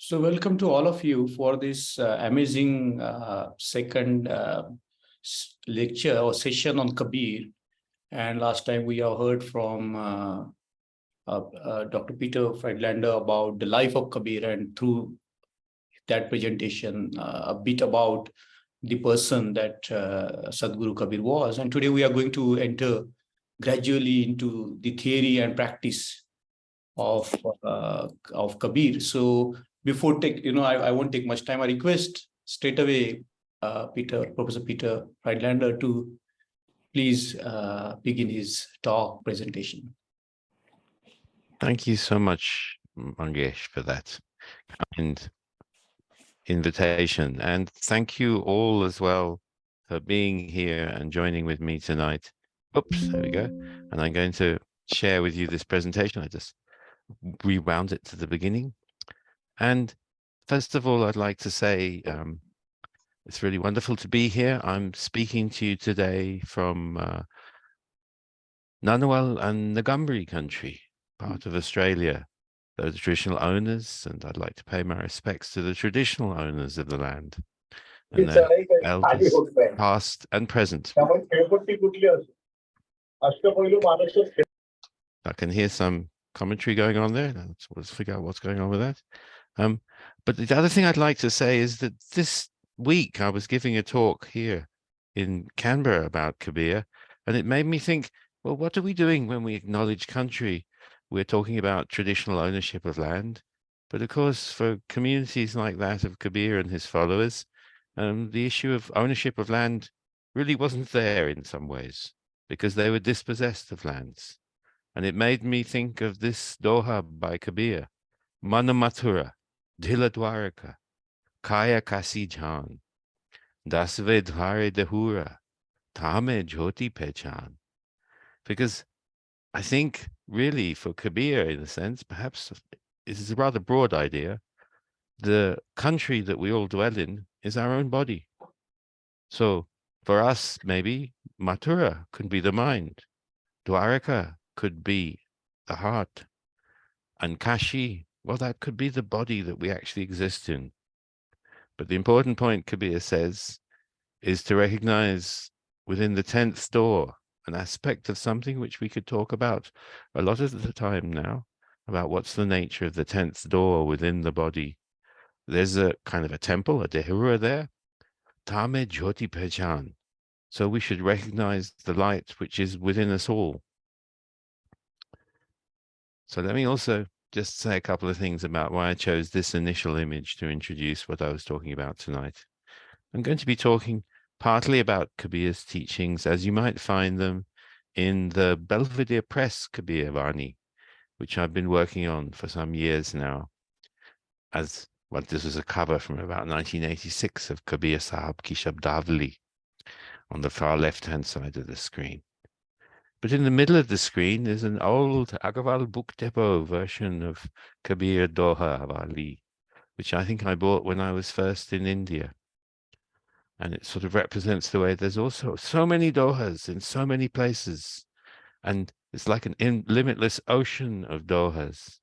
So welcome to all of you for this amazing second lecture or session on Kabir. And last time we have heard from Dr. Peter Friedlander about the life of Kabir, and through that presentation, a bit about the person that Sadhguru Kabir was. And today we are going to enter gradually into the theory and practice of Kabir. So before I won't take much time. I request straight away Professor Peter Friedlander to please begin his talk presentation. Thank you so much, Mangesh, for that kind invitation. And thank you all as well for being here and joining with me tonight. Oops, there we go. And I'm going to share with you this presentation. I just rewound it to the beginning. And first of all, I'd like to say it's really wonderful to be here. I'm speaking to you today from Ngunnawal and Ngambri country, part of Australia. They're the traditional owners, and I'd like to pay my respects to the traditional owners of the land and their elders, past and present. I can hear some commentary going on there. Let's figure out what's going on with that. But the other thing I'd like to say is that this week I was giving a talk here in Canberra about Kabir, and it made me think, well, what are we doing when we acknowledge country? We're talking about traditional ownership of land. But of course, for communities like that of Kabir and his followers, the issue of ownership of land really wasn't there in some ways, because they were dispossessed of lands. And it made me think of this doha by Kabir, Mana Mathura, Dila Dwaraka, Kaya Kasi Jhan, Dasve Dhare Dehura, Tame Jhoti Pechan. Because I think really for Kabir, in a sense, perhaps this is a rather broad idea, the country that we all dwell in is our own body. So for us, maybe Mathura could be the mind, Dwaraka could be the heart, and Kashi, well, that could be the body that we actually exist in. But the important point, Kabir says, is to recognize within the 10th door an aspect of something which we could talk about a lot of the time now, about what's the nature of the 10th door within the body. There's a kind of a temple, a dehura there, Tame Jyoti Pechan. So we should recognize the light which is within us all. So let me also just say a couple of things about why I chose this initial image to introduce what I was talking about tonight. I'm going to be talking partly about Kabir's teachings as you might find them in the Belvedere Press Kabir Vani, which I've been working on for some years now. As well, this was a cover from about 1986 of Kabir Sahab Ki Shabdavali on the far left-hand side of the screen. But in the middle of the screen is an old Agarwal Book Depot version of Kabir Doha Havali, which I think I bought when I was first in India. And it sort of represents the way there's also so many dohas in so many places. And it's like an limitless ocean of dohas.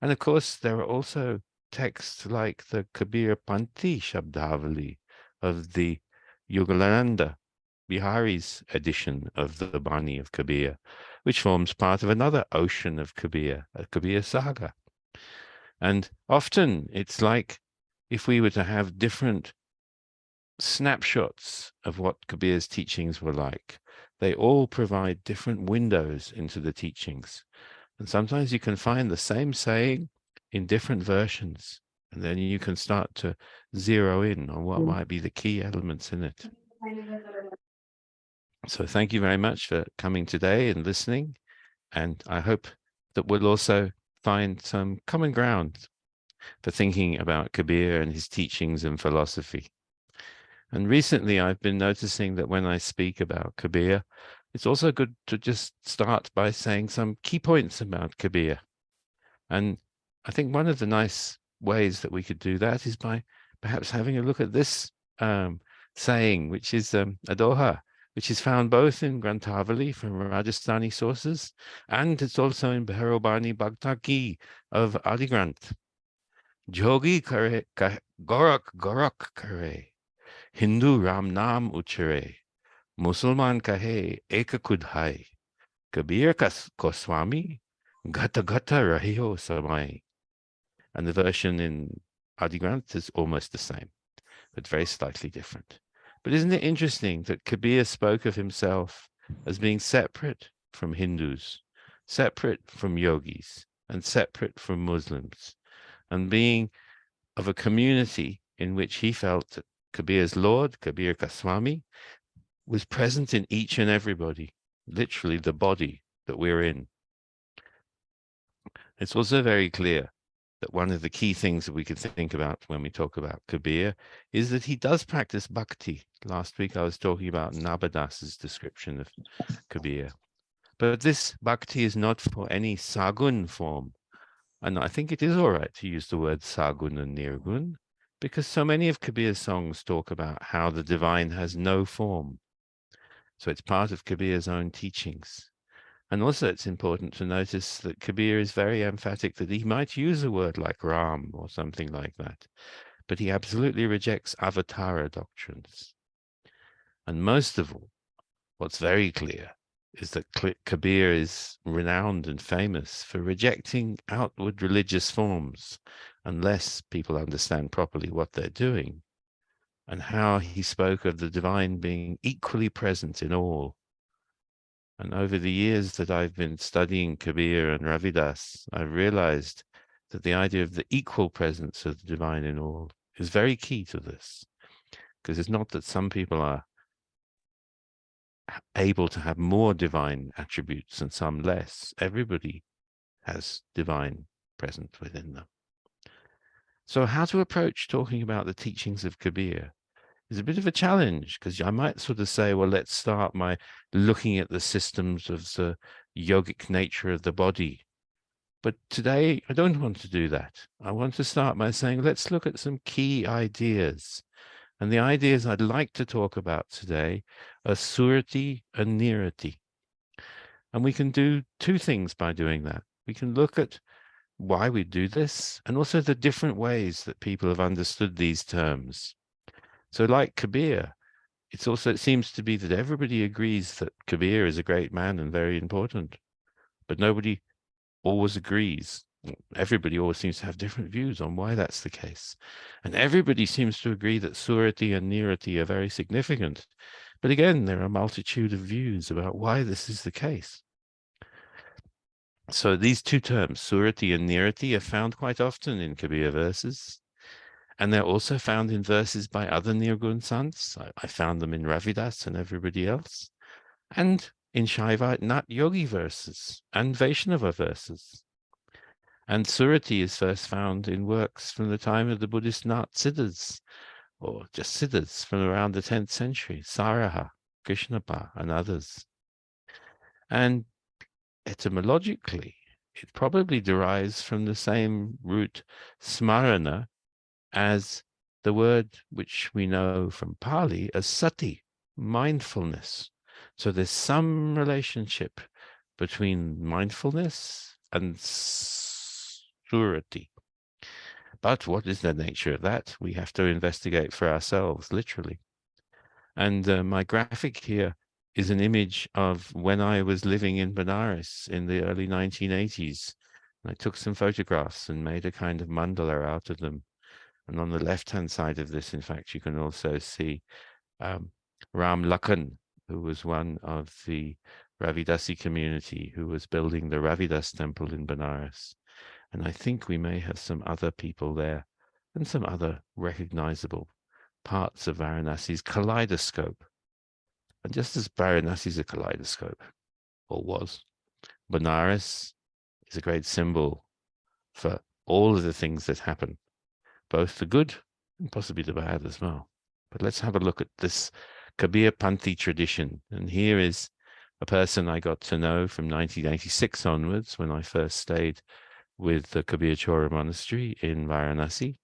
And of course, there are also texts like the Kabir Panti Shabdavali of the Yogananda Bihari's edition of the Bani of Kabir, which forms part of another ocean of Kabir, a Kabir saga. And often it's like if we were to have different snapshots of what Kabir's teachings were like, they all provide different windows into the teachings. And sometimes you can find the same saying in different versions, and then you can start to zero in on what might be the key elements in it. So thank you very much for coming today and listening. And I hope that we'll also find some common ground for thinking about Kabir and his teachings and philosophy. And recently I've been noticing that when I speak about Kabir, it's also good to just start by saying some key points about Kabir. And I think one of the nice ways that we could do that is by perhaps having a look at this saying, which is a doha, which is found both in Granthavali from Rajasthani sources, and it's also in Bhairobani Bhaktaki of Adi Granth. Jogi kare, gorak gorak kare, Hindu Ram Nam uchare, Musulman kahe ekakud hai, Kabir Koswami, Gata Gata Rahio Samai. And the version in Adi Granth is almost the same, but very slightly different. But isn't it interesting that Kabir spoke of himself as being separate from Hindus, separate from yogis, and separate from Muslims, and being of a community in which he felt that Kabir's Lord, Kabir Kaswami, was present in each and everybody, literally the body that we're in. It's also very clear that one of the key things that we can think about when we talk about Kabir is that he does practice bhakti. Last week I was talking about Nabadas's description of Kabir. But this bhakti is not for any sagun form. And I think it is all right to use the word sagun and nirgun, because so many of Kabir's songs talk about how the divine has no form. So it's part of Kabir's own teachings. And also it's important to notice that Kabir is very emphatic that he might use a word like Ram or something like that, but he absolutely rejects avatara doctrines. And most of all, what's very clear is that Kabir is renowned and famous for rejecting outward religious forms unless people understand properly what they're doing, and how he spoke of the divine being equally present in all. And over the years that I've been studying Kabir and Ravidas, I've realized that the idea of the equal presence of the divine in all is very key to this, because it's not that some people are able to have more divine attributes and some less. Everybody has divine present within them. So how to approach talking about the teachings of Kabir is a bit of a challenge, because I might sort of say, well, let's start by looking at the systems of the yogic nature of the body. But today, I don't want to do that. I want to start by saying, let's look at some key ideas. And the ideas I'd like to talk about today are Surati and Nirati. And we can do two things by doing that. We can look at why we do this, and also the different ways that people have understood these terms. So like Kabir, it seems to be that everybody agrees that Kabir is a great man and very important, but nobody always agrees. Everybody always seems to have different views on why that's the case. And everybody seems to agree that Surati and Nirati are very significant. But again, there are a multitude of views about why this is the case. So these two terms, Surati and Nirati, are found quite often in Kabir verses. And they're also found in verses by other Nirgun sants. I found them in Ravidas and everybody else. And in Shaiva Nat Yogi verses and Vaishnava verses. And Surati is first found in works from the time of the Buddhist Nat Siddhas, or just Siddhas from around the 10th century, Saraha, Krishnapa, and others. And etymologically, it probably derives from the same root smarana as the word which we know from Pali as sati, mindfulness. So there's some relationship between mindfulness and surati. But what is the nature of that? We have to investigate for ourselves, literally. And my graphic here is an image of when I was living in Benares in the early 1980s. I took some photographs and made a kind of mandala out of them. And on the left-hand side of this, in fact, you can also see Ram Lakhan, who was one of the Ravidasi community who was building the Ravidas temple in Benares. And I think we may have some other people there and some other recognizable parts of Varanasi's kaleidoscope. And just as Varanasi is a kaleidoscope, or was, Benares is a great symbol for all of the things that happen, both the good and possibly the bad as well. But let's have a look at this Kabir Panthi tradition. And here is a person I got to know from 1986 onwards, when I first stayed with the Kabir Chora monastery in Varanasi.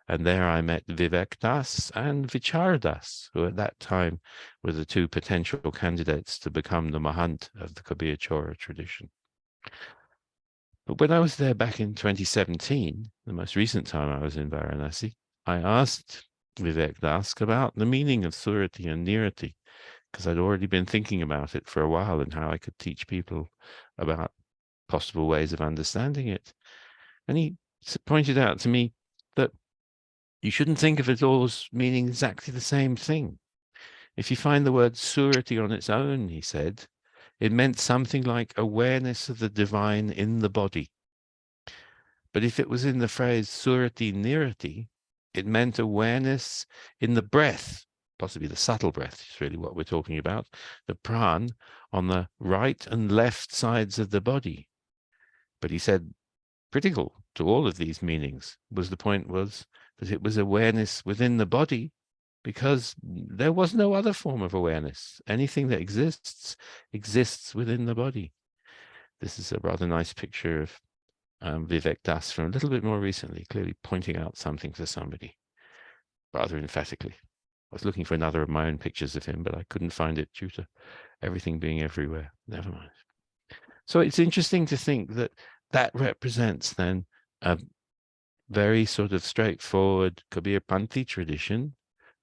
And there I met Vivek Das and Vichar Das, who at that time were the two potential candidates to become the Mahant of the Kabir Chora tradition. But when I was there back in 2017, the most recent time I was in Varanasi, I asked Vivek Das about the meaning of Surati and Nirati, because I'd already been thinking about it for a while and how I could teach people about possible ways of understanding it. And he pointed out to me that you shouldn't think of it all as meaning exactly the same thing. If you find the word Surati on its own, he said, it meant something like awareness of the divine in the body. But if it was in the phrase Surati Nirati, it meant awareness in the breath, possibly the subtle breath is really what we're talking about, the pran on the right and left sides of the body. But he said critical to all of these meanings was that it was awareness within the body, because there was no other form of awareness. Anything that exists within the body. This is a rather nice picture of Vivek Das from a little bit more recently, clearly pointing out something to somebody rather emphatically. I was looking for another of my own pictures of him, but I couldn't find it due to everything being everywhere. Never mind. So it's interesting to think that that represents then a very sort of straightforward Kabir Panthi tradition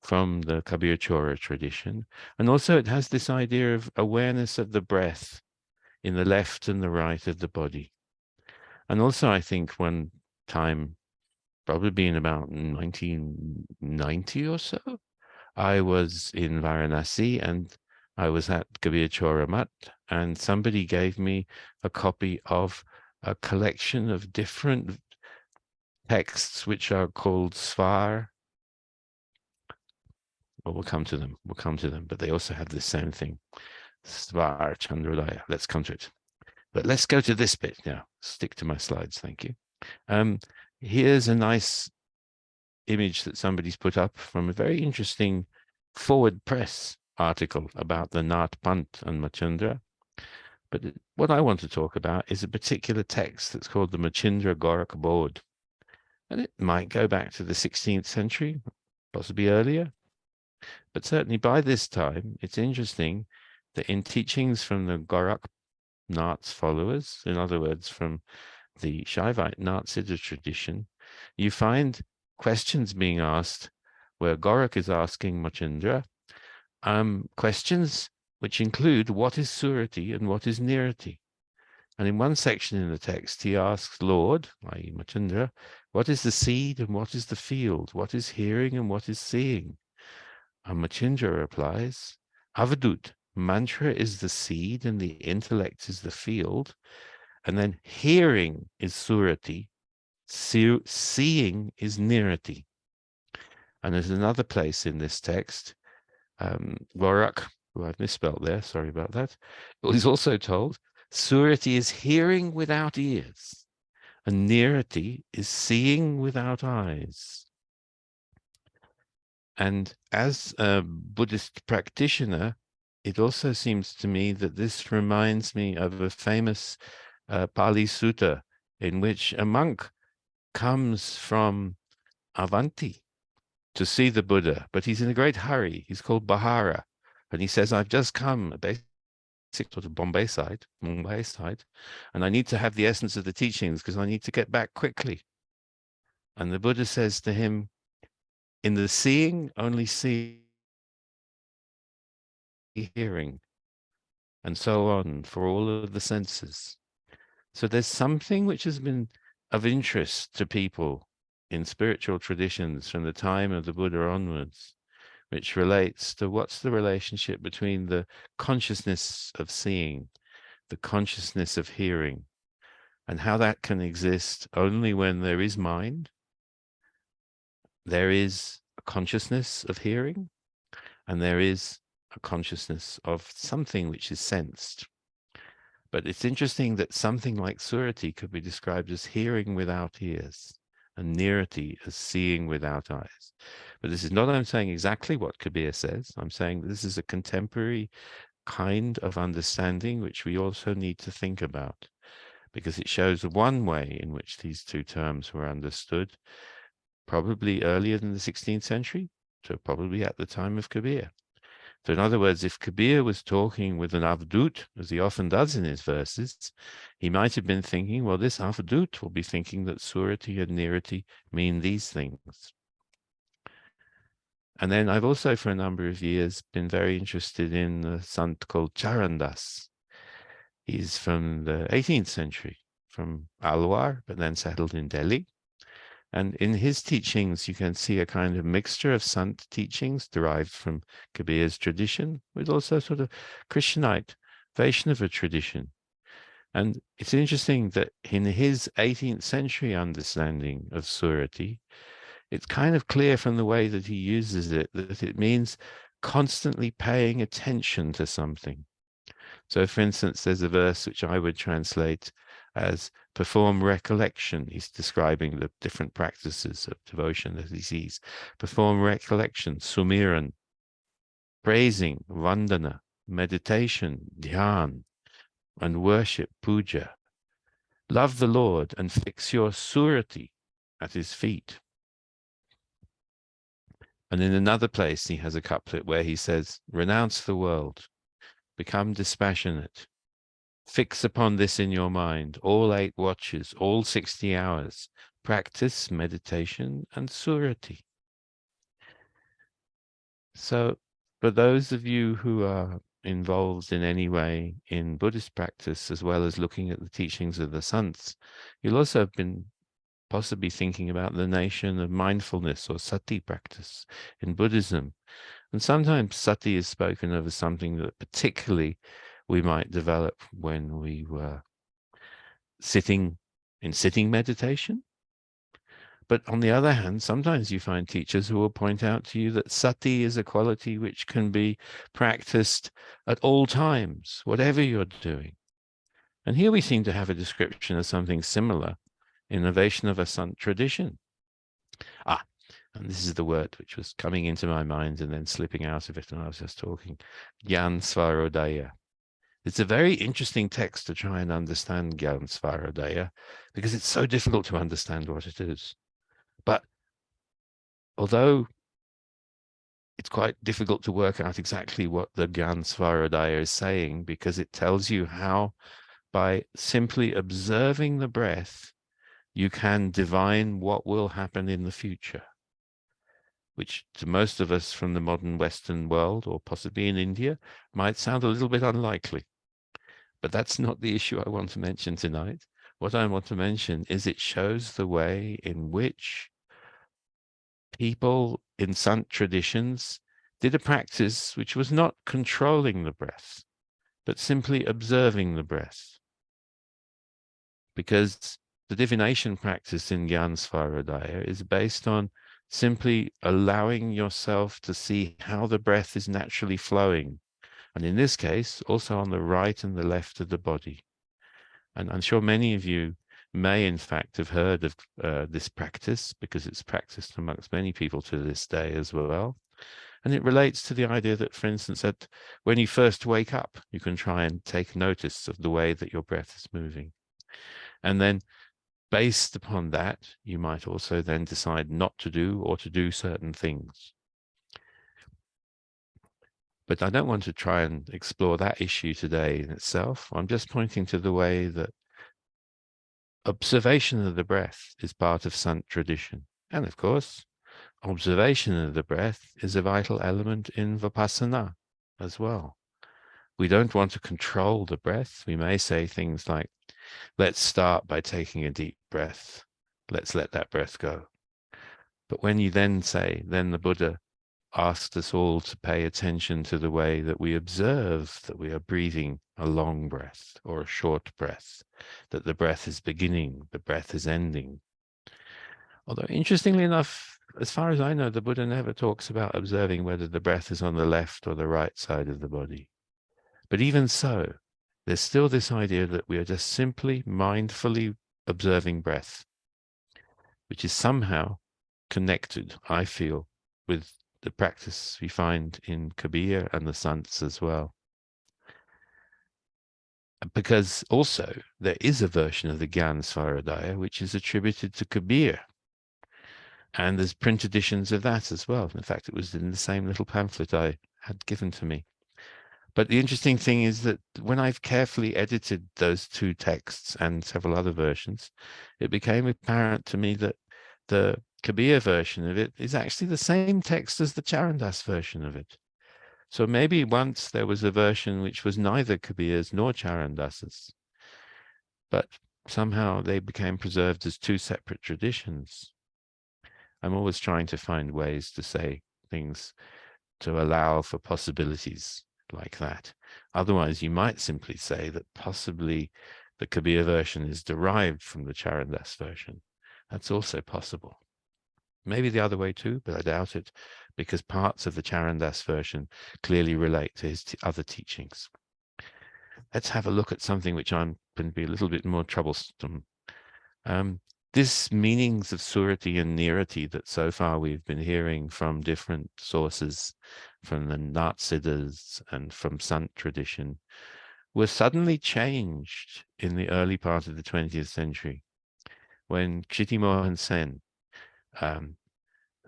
from the Kabir Chora tradition. And also it has this idea of awareness of the breath in the left and the right of the body. And also I think one time, probably in about 1990 or so, I was in Varanasi and I was at Kabir Chora Mat, and somebody gave me a copy of a collection of different texts which are called Svar. Well, we'll come to them. We'll come to them. But they also have the same thing. Svar Chandrodaya. Let's come to it. But let's go to this bit now. Stick to my slides. Thank you. Here's a nice image that somebody's put up from a very interesting Forward Press article about the Nath Pant and Machindra. But what I want to talk about is a particular text that's called the Machindra Gorak Bodh. And it might go back to the 16th century, possibly earlier. But certainly by this time, it's interesting that in teachings from the Gorak Nath's followers, in other words, from the Shaivite Nath Siddha tradition, you find questions being asked where Gorak is asking Machindra questions which include what is Surati and what is Nirati. And in one section in the text, he asks Lord, i.e. Machindra, what is the seed and what is the field? What is hearing and what is seeing? And Machindra replies, Avadut, mantra is the seed and the intellect is the field. And then hearing is Surati, seeing is Nirati. And there's another place in this text, Gorak, who I've misspelled there, sorry about that, is also told, Surati is hearing without ears, and Nirati is seeing without eyes. And as a Buddhist practitioner, it also seems to me that this reminds me of a famous Pali Sutta in which a monk comes from Avanti to see the Buddha, but he's in a great hurry. He's called Bahara, and he says, I've just come, basically sort of Mumbai side, and I need to have the essence of the teachings because I need to get back quickly. And the Buddha says to him, in the seeing, only see hearing, and so on for all of the senses. So there's something which has been of interest to people in spiritual traditions from the time of the Buddha onwards, which relates to what's the relationship between the consciousness of seeing, the consciousness of hearing, and how that can exist only when there is mind, there is a consciousness of hearing, and there is a consciousness of something which is sensed. But it's interesting that something like Surati could be described as hearing without ears, and Nirati as seeing without eyes. But this is not, I'm saying exactly what Kabir says. I'm saying this is a contemporary kind of understanding which we also need to think about, because it shows one way in which these two terms were understood, probably earlier than the 16th century, so probably at the time of Kabir. So in other words, if Kabir was talking with an avdut, as he often does in his verses, he might have been thinking, well, this avdut will be thinking that Surati and Nirati mean these things. And then I've also, for a number of years, been very interested in a sant called Charandas. He's from the 18th century, from Alwar, but then settled in Delhi. And in his teachings, you can see a kind of mixture of Sant teachings derived from Kabir's tradition, with also sort of Krishnite, Vaishnava tradition. And it's interesting that in his 18th century understanding of Surati, it's kind of clear from the way that he uses it that it means constantly paying attention to something. So, for instance, there's a verse which I would translate as perform recollection. He's describing the different practices of devotion that he sees. Perform recollection, sumiran, praising, vandana, meditation, dhyan, and worship, puja. Love the Lord and fix your surati at his feet. And in another place, he has a couplet where he says, renounce the world, become dispassionate, fix upon this in your mind, all 8 watches, all 60 hours, practice meditation and surati. So for those of you who are involved in any way in Buddhist practice, as well as looking at the teachings of the sants, you'll also have been possibly thinking about the nation of mindfulness or sati practice in Buddhism. And sometimes sati is spoken of as something that particularly we might develop when we were sitting meditation. But on the other hand, sometimes you find teachers who will point out to you that sati is a quality which can be practiced at all times, whatever you're doing. And here we seem to have a description of something similar in the Vaishnava Sant tradition. And this is the word which was coming into my mind and then slipping out of it when I was just talking. Gyan Svarodaya. It's a very interesting text to try and understand Gyan Svarodaya because it's so difficult to understand what it is. But although it's quite difficult to work out exactly what the Gyan Svarodaya is saying, because it tells you how by simply observing the breath, you can divine what will happen in the future, which to most of us from the modern Western world, or possibly in India, might sound a little bit unlikely. But that's not the issue I want to mention tonight. What I want to mention is it shows the way in which people in Sant traditions did a practice which was not controlling the breath, but simply observing the breath. Because the divination practice in Gyan Svarodaya is based on simply allowing yourself to see how the breath is naturally flowing. And in this case, also on the right and the left of the body. And I'm sure many of you may, in fact, have heard of this practice because it's practiced amongst many people to this day as well. And it relates to the idea that, for instance, that when you first wake up, you can try and take notice of the way that your breath is moving. And then based upon that, you might also then decide not to do or to do certain things. But I don't want to try and explore that issue today in itself. I'm just pointing to the way that observation of the breath is part of Sant tradition. And of course, observation of the breath is a vital element in Vipassana as well. We don't want to control the breath. We may say things like, let's start by taking a deep breath. Let's let that breath go. But when you then say, then the Buddha asked us all to pay attention to the way that we observe that we are breathing a long breath or a short breath, that the breath is beginning, the breath is ending. Although interestingly enough, as far as I know, the Buddha never talks about observing whether the breath is on the left or the right side of the body. But even so, there's still this idea that we are just simply mindfully observing breath, which is somehow connected, I feel, with the practice we find in Kabir and the Sants as well. Because also there is a version of the Gyan Svarodaya which is attributed to Kabir. And there's print editions of that as well. In fact, it was in the same little pamphlet I had given to me. But the interesting thing is that when I've carefully edited those two texts and several other versions, it became apparent to me that the Kabir version of it is actually the same text as the Charandas version of it. So maybe once there was a version which was neither Kabir's nor Charandas's, but somehow they became preserved as two separate traditions. I'm always trying to find ways to say things to allow for possibilities like that. Otherwise, you might simply say that possibly the Kabir version is derived from the Charandas version. That's also possible. Maybe the other way too, but I doubt it, because parts of the Charandas version clearly relate to his other teachings. Let's have a look at something which I'm going to be a little bit more troublesome. This meanings of Surati and Nirati that so far we've been hearing from different sources, from the Natsiddhas and from Sant tradition, were suddenly changed in the early part of the 20th century when Chitty Mohan Sen,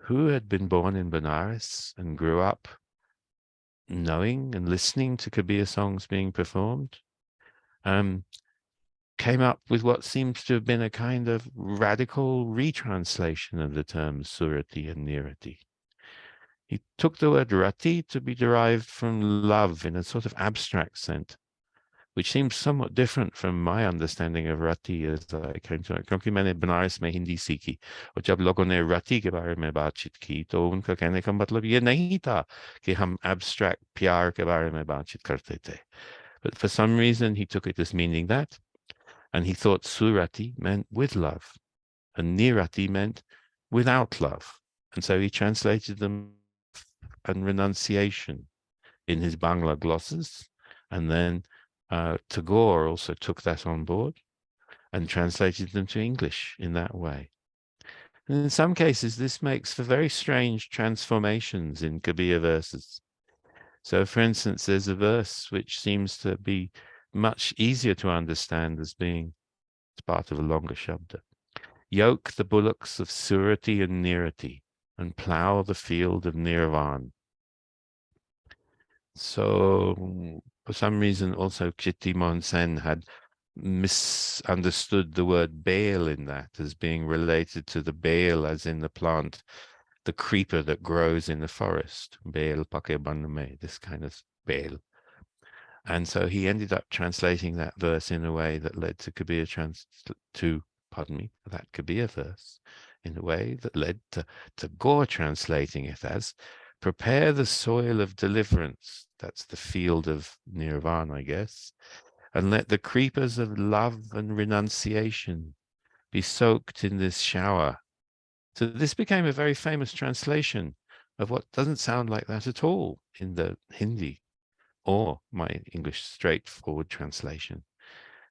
who had been born in Benares and grew up knowing and listening to Kabir songs being performed, came up with what seems to have been a kind of radical retranslation of the terms Surati and Nirati. He took the word rati to be derived from love in a sort of abstract sense, which seems somewhat different from my understanding of rati as I came to it. क्योंकि मैंने बनारस में हिंदी सीखी और जब लोगों ने rati के बारे में बातचीत की तो उनका कहने का मतलब ये नहीं था कि हम abstract प्यार के बारे में बातचीत करते थे. But for some reason he took it as meaning that. And he thought Surati meant with love, and Nirati meant without love. And so he translated them and renunciation in his Bangla glosses. And then Tagore also took that on board and translated them to English in that way. And in some cases, this makes for very strange transformations in Kabir verses. So, for instance, there's a verse which seems to be much easier to understand as being part of a longer shabda. Yoke the bullocks of Surati and Nirati and plow the field of Nirvan. So, for some reason, also Chitti Mohan Sen had misunderstood the word bale in that as being related to the bale as in the plant, the creeper that grows in the forest. Bale pake baname, this kind of bale. And so he ended up translating that verse in a way that led to Kabir that Kabir verse in a way that led to Tagore translating it as prepare the soil of deliverance. That's the field of nirvana, I guess. And let the creepers of love and renunciation be soaked in this shower. So this became a very famous translation of what doesn't sound like that at all in the Hindi or my English straightforward translation.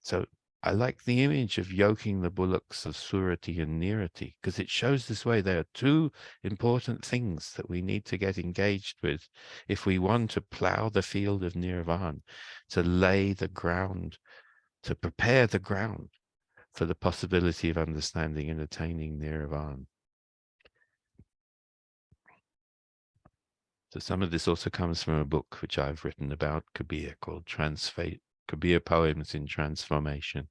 So I like the image of yoking the bullocks of Surati and Nirati because it shows this way there are two important things that we need to get engaged with if we want to plow the field of Nirvana, to lay the ground, to prepare the ground for the possibility of understanding and attaining Nirvana. So some of this also comes from a book which I've written about Kabir called Kabir Poems in Transformation.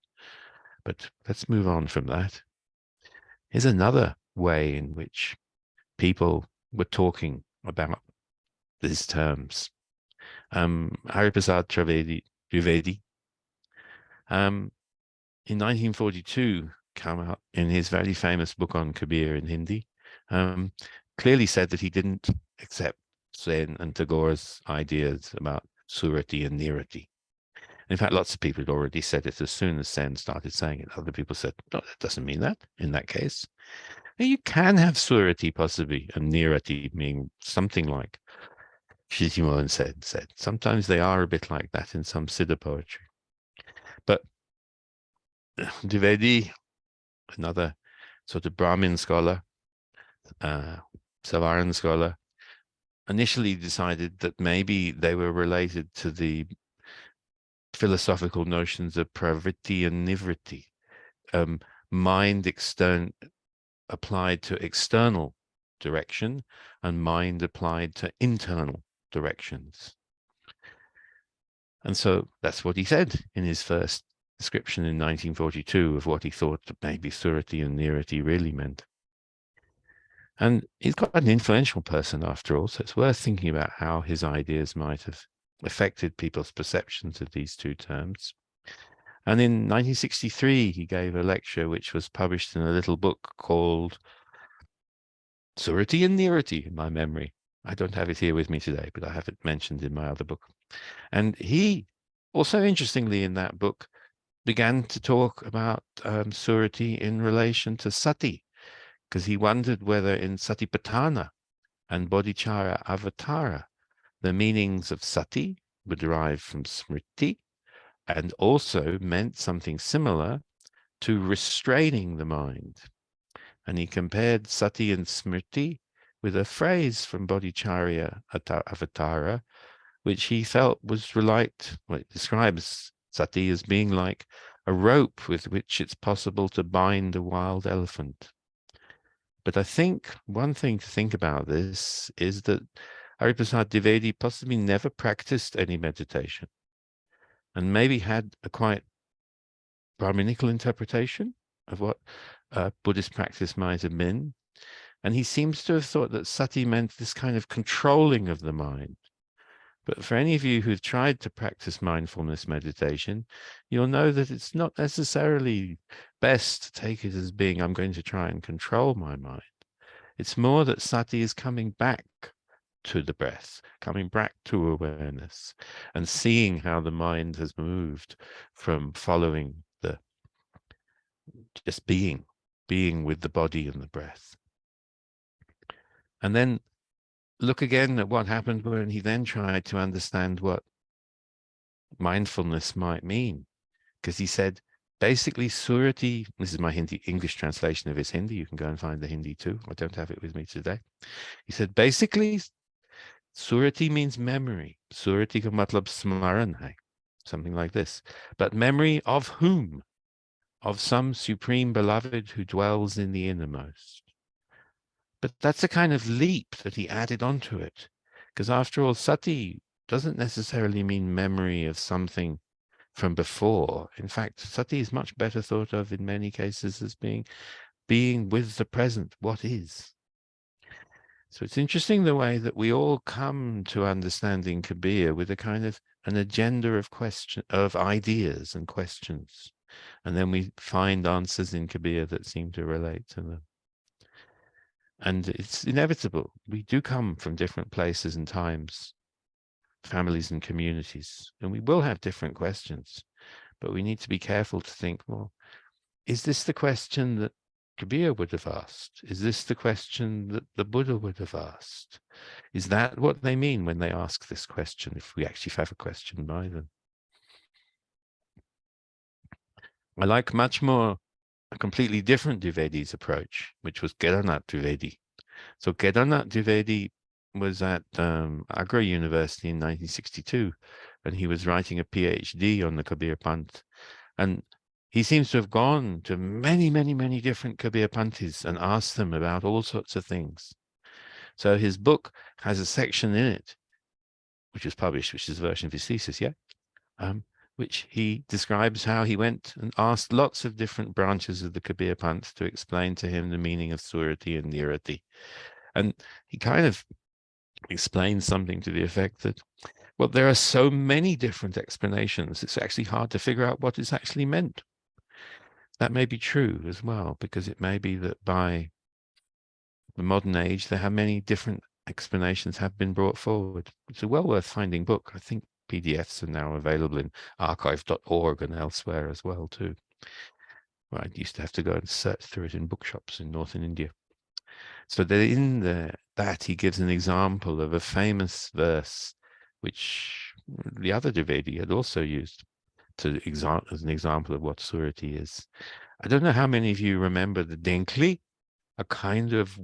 But let's move on from that. Here's another way in which people were talking about these terms. Hariprasad Trivedi, in 1942, came out in his very famous book on Kabir in Hindi, clearly said that he didn't accept Sen and Tagore's ideas about Surati and Nirati. In fact, lots of people had already said it as soon as Sen started saying it. Other people said, no, that doesn't mean that in that case. And you can have Surati possibly and Nirati meaning something like Shishimoan said. Sometimes they are a bit like that in some Siddha poetry. But Dwivedi, another sort of Brahmin scholar, Savaran scholar, initially decided that maybe they were related to the philosophical notions of pravritti and nivritti, mind applied to external direction and mind applied to internal directions. And so that's what he said in his first description in 1942 of what he thought that maybe Surati and Nirati really meant. And he's quite an influential person after all, so it's worth thinking about how his ideas might have affected people's perceptions of these two terms. And in 1963, he gave a lecture which was published in a little book called Surati and Nirati, in my memory. I don't have it here with me today, but I have it mentioned in my other book. And he also, interestingly, in that book, began to talk about Surati in relation to Sati, because he wondered whether in Satipatthana and Bodhicharya Avatara, the meanings of Sati were derived from Smriti and also meant something similar to restraining the mind. And he compared Sati and Smriti with a phrase from Bodhicharya Avatara, which he felt was it describes Sati as being like a rope with which it's possible to bind a wild elephant. But I think one thing to think about this is that Hariprasad Dwivedi possibly never practiced any meditation and maybe had a quite Brahminical interpretation of what Buddhist practice might have been. And he seems to have thought that sati meant this kind of controlling of the mind. But for any of you who've tried to practice mindfulness meditation, you'll know that it's not necessarily best to take it as being, I'm going to try and control my mind. It's more that sati is coming back to the breath, coming back to awareness and seeing how the mind has moved from following the just being with the body and the breath. And then look again at what happened when he then tried to understand what mindfulness might mean. Because he said, basically, Surati, this is my English translation of his Hindi. You can go and find the Hindi too. I don't have it with me today. He said, basically, Surati means memory. Surati ka matlab smaran hai, something like this. But memory of whom? Of some supreme beloved who dwells in the innermost. But that's a kind of leap that he added onto it. Because after all, sati doesn't necessarily mean memory of something from before. In fact, sati is much better thought of in many cases as being with the present, what is. So it's interesting the way that we all come to understanding Kabir with a kind of an agenda of ideas and questions. And then we find answers in Kabir that seem to relate to them. And it's inevitable. We do come from different places and times, families and communities, and we will have different questions. But we need to be careful to think, well, is this the question that Kabir would have asked? Is this the question that the Buddha would have asked? Is that what they mean when they ask this question, if we actually have a question by them? I like much more a completely different Dwivedi's approach, which was Kedarnath Dwivedi. So Kedarnath Dwivedi was at Agra University in 1962, and he was writing a PhD on the Kabir Panth. And he seems to have gone to many, many, many different Kabir Panthis and asked them about all sorts of things. So his book has a section in it, which was published, which is a version of his thesis, which he describes how he went and asked lots of different branches of the Kabir Panth to explain to him the meaning of Surati and Nirati. And he kind of explains something to the effect that, well, there are so many different explanations, it's actually hard to figure out what is actually meant. That may be true as well, because it may be that by the modern age, there have many different explanations have been brought forward. It's a well worth finding book. I think PDFs are now available in archive.org and elsewhere as well too. Well, I used to have to go and search through it in bookshops in northern India. So in that he gives an example of a famous verse, which the other Dwivedi had also used as an example of what Surati is. I don't know how many of you remember the Denkli, a kind of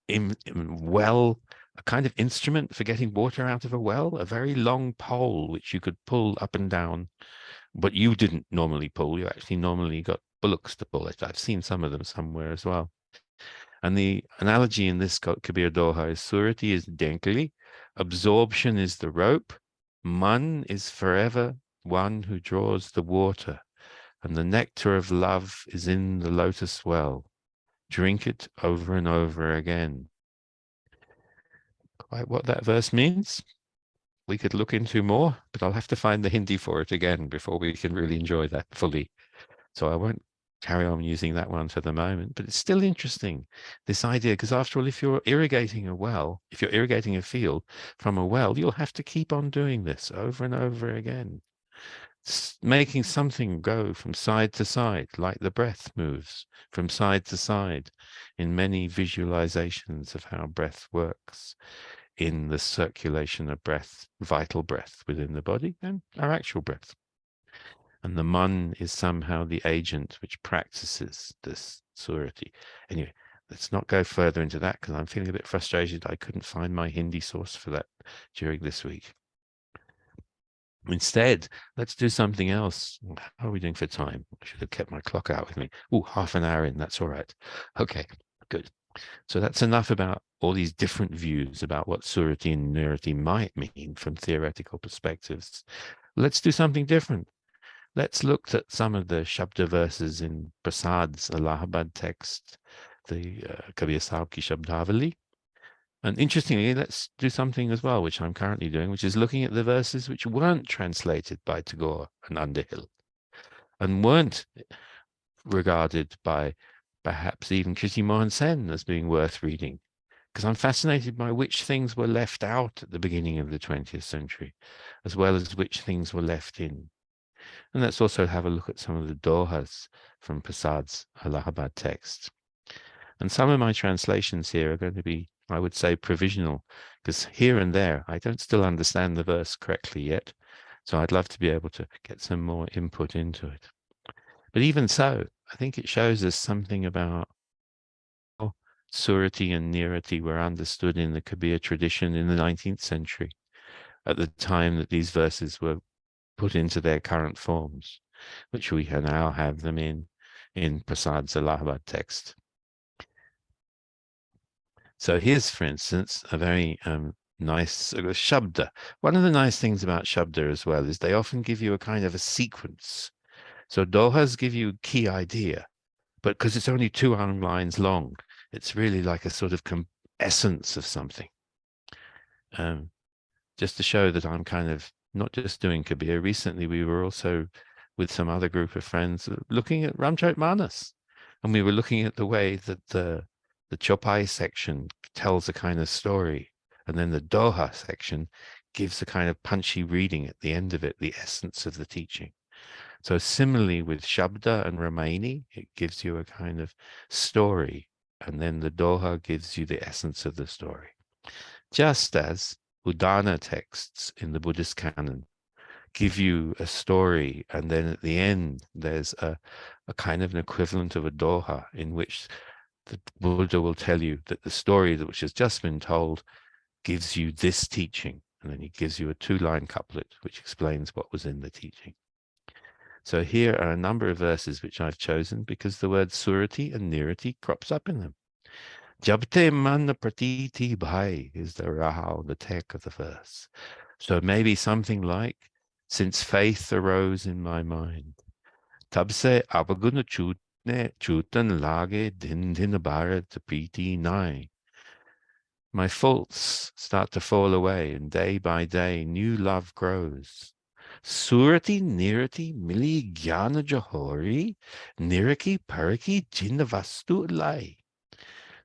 a kind of instrument for getting water out of a well, a very long pole which you could pull up and down, but you didn't normally pull. You actually normally got bullocks to pull it. I've seen some of them somewhere as well. And the analogy in this Kabir Doha is Surati is Denkli, Absorption is the rope. Man is forever one who draws the water, and the nectar of love is in the lotus well. Drink it over and over again. Quite what that verse means, we could look into more, but I'll have to find the Hindi for it again before we can really enjoy that fully. So I won't carry on using that one for the moment, but it's still interesting, this idea, because after all, if you're irrigating a well, if you're irrigating a field from a well, you'll have to keep on doing this over and over again. It's making something go from side to side, like the breath moves from side to side in many visualizations of how breath works in the circulation of breath, vital breath within the body and our actual breath. And the man is somehow the agent which practices this surati. Anyway, let's not go further into that because I'm feeling a bit frustrated. I couldn't find my Hindi source for that during this week. Instead, let's do something else. How are we doing for time? I should have kept my clock out with me. Oh, half an hour in, that's all right. Okay, good. So that's enough about all these different views about what Surati and Nirati might mean from theoretical perspectives. Let's do something different. Let's look at some of the Shabda verses in Prasad's Allahabad text, the Kabir Sahib Ki Shabdavali. And interestingly, let's do something as well, which I'm currently doing, which is looking at the verses which weren't translated by Tagore and Underhill and weren't regarded by perhaps even Kriti Mohan Sen as being worth reading, because I'm fascinated by which things were left out at the beginning of the 20th century, as well as which things were left in. And let's also have a look at some of the dohas from Prasad's Allahabad text. And some of my translations here are going to be, I would say, provisional, because here and there, I don't still understand the verse correctly yet. So I'd love to be able to get some more input into it. But even so, I think it shows us something about how Surati and Nirati were understood in the Kabir tradition in the 19th century, at the time that these verses were put into their current forms, which we can now have them in Prasad's Allahabad text. So here's, for instance, a very nice Shabda. One of the nice things about Shabda as well is they often give you a kind of a sequence. So dohas give you a key idea, but because it's only 2 lines long, it's really like a sort of essence of something. Just to show that I'm kind of not just doing Kabir. Recently, we were also with some other group of friends looking at Ramcharitmanas, and we were looking at the way that the Chopai section tells a kind of story, and then the Doha section gives a kind of punchy reading at the end of it, the essence of the teaching. So similarly with Shabda and Ramaini, it gives you a kind of story, and then the Doha gives you the essence of the story. Just as Udana texts in the Buddhist canon give you a story, and then at the end there's a kind of an equivalent of a Doha in which the Buddha will tell you that the story which has just been told gives you this teaching, and then he gives you a 2-line couplet which explains what was in the teaching. So here are a number of verses which I've chosen because the word Surati and Nirati crops up in them. Jabte man pratiti bhai is the rahau, the tek of the verse. So maybe something like, since faith arose in my mind, tabse avaguna chutan lage din din bharat priti nai. My faults start to fall away, and day by day new love grows. Surati Nirati Mili Jnana Johori Niraki Paraki Jinnavastu Lai.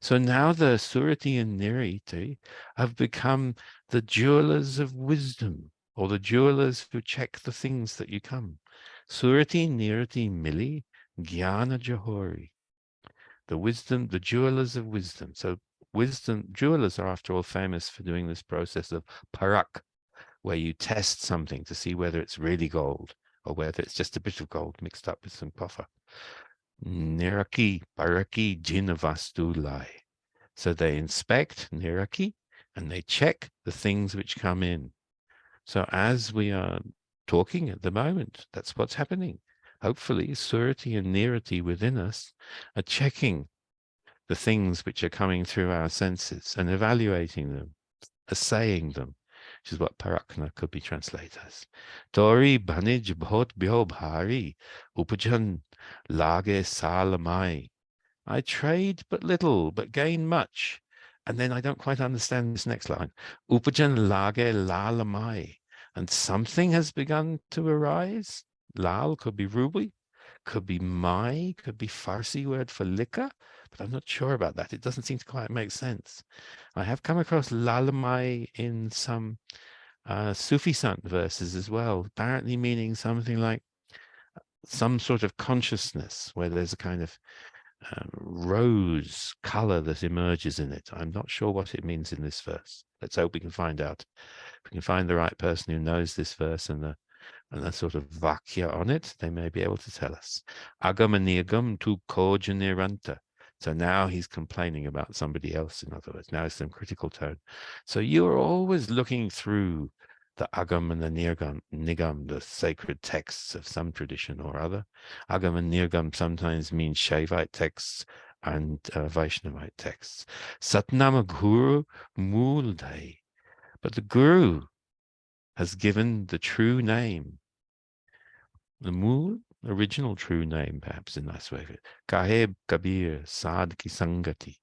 So now the Surati and Nirati have become the jewelers of wisdom, or the jewelers who check the things that you come. Surati Nirati Mili Jnana Johori. The wisdom, the jewelers of wisdom. So wisdom, jewelers are after all famous for doing this process of parak, where you test something to see whether it's really gold or whether it's just a bit of gold mixed up with some copper. Niraki, Paraki, Jinnavastu Lai. So they inspect Niraki and they check the things which come in. So as we are talking at the moment, that's what's happening. Hopefully, Surati and Nirati within us are checking the things which are coming through our senses and evaluating them. assaying them, which is what parakna could be translated as. Tori banij bhot bhyo bhari, upajan lage salamai. I trade but little, but gain much. And then I don't quite understand this next line. Upajan lage lalamai. And something has begun to arise. Lal could be ruby, could be mai, could be Farsi word for liquor, but I'm not sure about that. It doesn't seem to quite make sense. I have come across lalamai in some Sufi sant verses as well, apparently meaning something like some sort of consciousness where there's a kind of rose color that emerges in it. I'm not sure what it means in this verse. Let's hope we can find out. If we can find the right person who knows this verse and the sort of vakya on it, they may be able to tell us. Agam nirgam tu kojaniranta. So now he's complaining about somebody else, in other words. Now it's some critical tone. So you're always looking through the agam and the nigam, the sacred texts of some tradition or other. Agam and nirgam sometimes mean Shaivite texts and Vaishnavite texts. Satnama Guru Mooldai. But the Guru has given the true name, the Mool, original true name, perhaps in that way. Kaheb Kabir Sad Ki Sangati.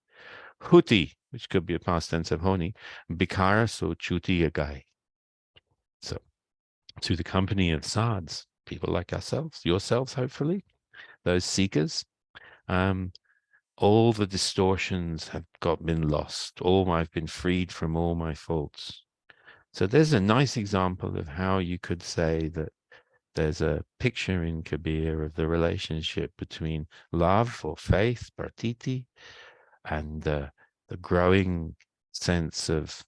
Huti, which could be a past tense of honi, Bikara so chuti agai. So, to the company of sads, people like ourselves, yourselves, hopefully, those seekers, all the distortions have been lost. I've been freed from all my faults. So there's a nice example of how you could say that there's a picture in Kabir of the relationship between love or faith, pratiti, and the growing sense of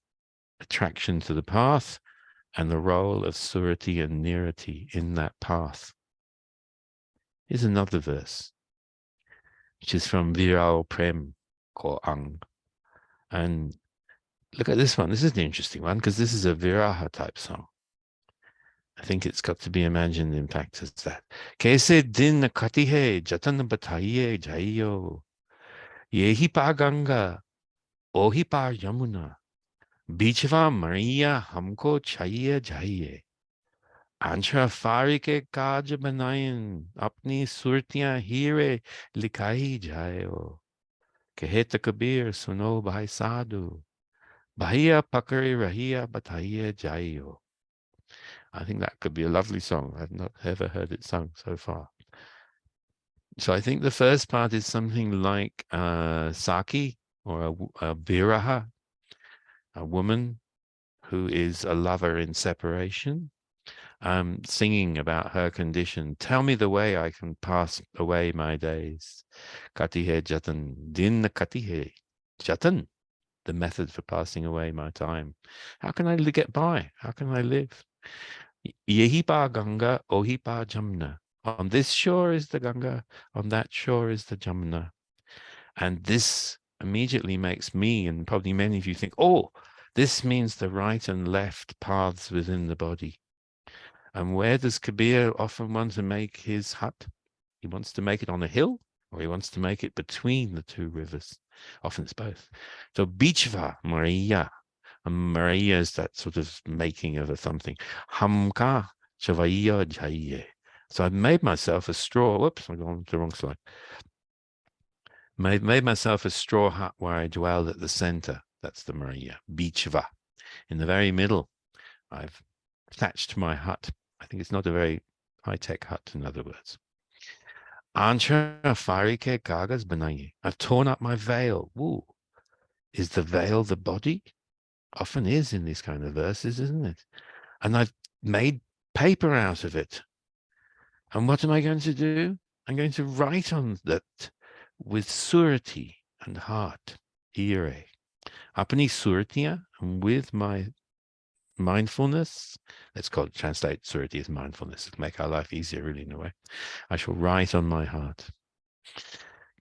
attraction to the path and the role of Surati and Nirati in that path. Here's another verse, which is from Viral Prem Ko Ang. And look at this one. This is an interesting one because this is a Viraha type song. I think it's got to be imagined in fact as that. Kaise din kati hai jatan bataiye jaiyo. Yehi pa Ganga, ohi pa Yamuna. Bichva Maria हमको चाहिए चाहिए. आंचरा फारी के काज बनायन अपनी सुरतियां हीरे लिखाई जायो. कहत कबीर सुनो भाई साधु. Bahia pakari rahia bataiye jayo. I think that could be a lovely song. I've not ever heard it sung so far. So I think the first part is something like Saki or a Viraha, a woman who is a lover in separation, singing about her condition. Tell me the way I can pass away my days. Katihe jatan, din katihe jatan, the method for passing away my time. How can I get by? How can I live? Yehi pa Ganga, ohi pa Jamna. On this shore is the Ganga, on that shore is the Jamna. And this immediately makes me and probably many of you think, oh, this means the right and left paths within the body. And where does Kabir often want to make his hut? He wants to make it on a hill, or he wants to make it between the two rivers. Often it's both. So Bichva Maria. And Maria is that sort of making of a something. Hamka Chavaiya Jaiye. So I've made myself a straw. Whoops, I've gone to the wrong slide. Made myself a straw hut where I dwell at the center. That's the Maria. Bichva. In the very middle, I've thatched my hut. I think it's not a very high-tech hut, in other words. Ancha farike kagas banaye. I've torn up my veil. Woo. Is the veil the body? Often is in these kind of verses, isn't it? And I've made paper out of it. And what am I going to do? I'm going to write on that with surati and heart. Ire. Apani suratiya, and with my mindfulness, let's translate surati as mindfulness. It'll make our life easier, really, in a way. I shall write on my heart.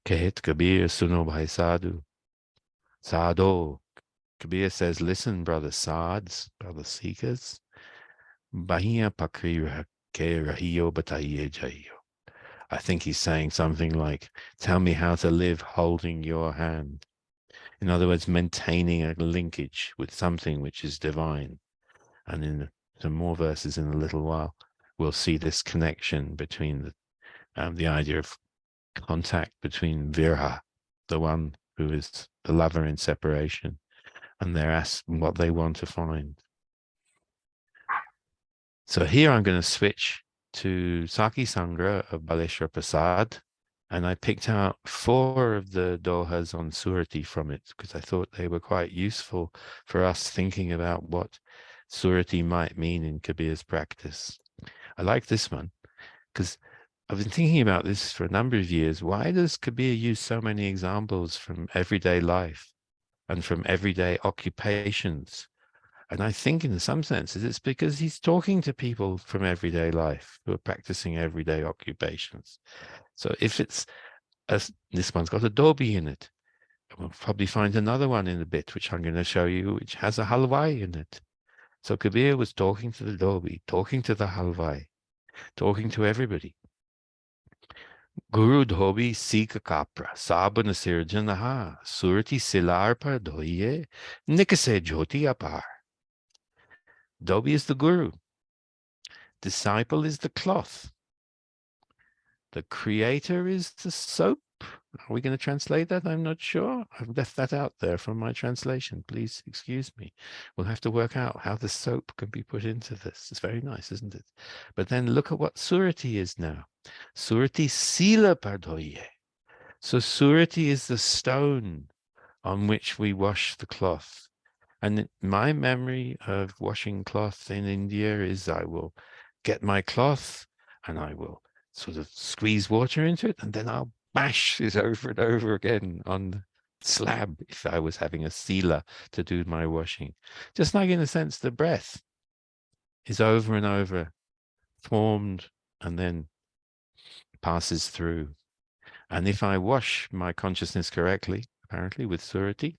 Kehet Kabir suno bhai sadhu. Sadho. Kabir says, listen, brother sads, brother seekers. Bahiya pakri ke rahiyo bataiye jayo. I think he's saying something like, tell me how to live holding your hand. In other words, maintaining a linkage with something which is divine. And in some more verses in a little while, we'll see this connection between the idea of contact between Virha, the one who is the lover in separation, and they're asked what they want to find. So here I'm going to switch to Saki Sangra of Baleshwar Prasad, and I picked out 4 of the dohas on Surati from it because I thought they were quite useful for us thinking about what Surati might mean in Kabir's practice. I like this one because I've been thinking about this for a number of years. Why does Kabir use so many examples from everyday life and from everyday occupations? And I think in some senses, it's because he's talking to people from everyday life who are practicing everyday occupations. So if it's, this one's got a dobi in it, we'll probably find another one in a bit, which I'm going to show you, which has a halwai in it. So Kabir was talking to the dobi, talking to the halwai, talking to everybody. Guru dhobi sikh kapra, sabun sirjanaha, surati silar par dhoye, nikase jyoti apar. Dhobi is the guru. Disciple is the cloth. The creator is the soap. Are we going to translate that? I'm not sure. I've left that out there from my translation. Please excuse me. We'll have to work out how the soap can be put into this. It's very nice, isn't it? But then look at what Surati is now. Surati sila pardoye. So Surati is the stone on which we wash the cloth. And my memory of washing cloth in India is I will get my cloth and I will sort of squeeze water into it, and then I'll bash it over and over again on the slab if I was having a sila to do my washing. Just like in a sense, the breath is over and over formed and then passes through. And if I wash my consciousness correctly, apparently with Surati,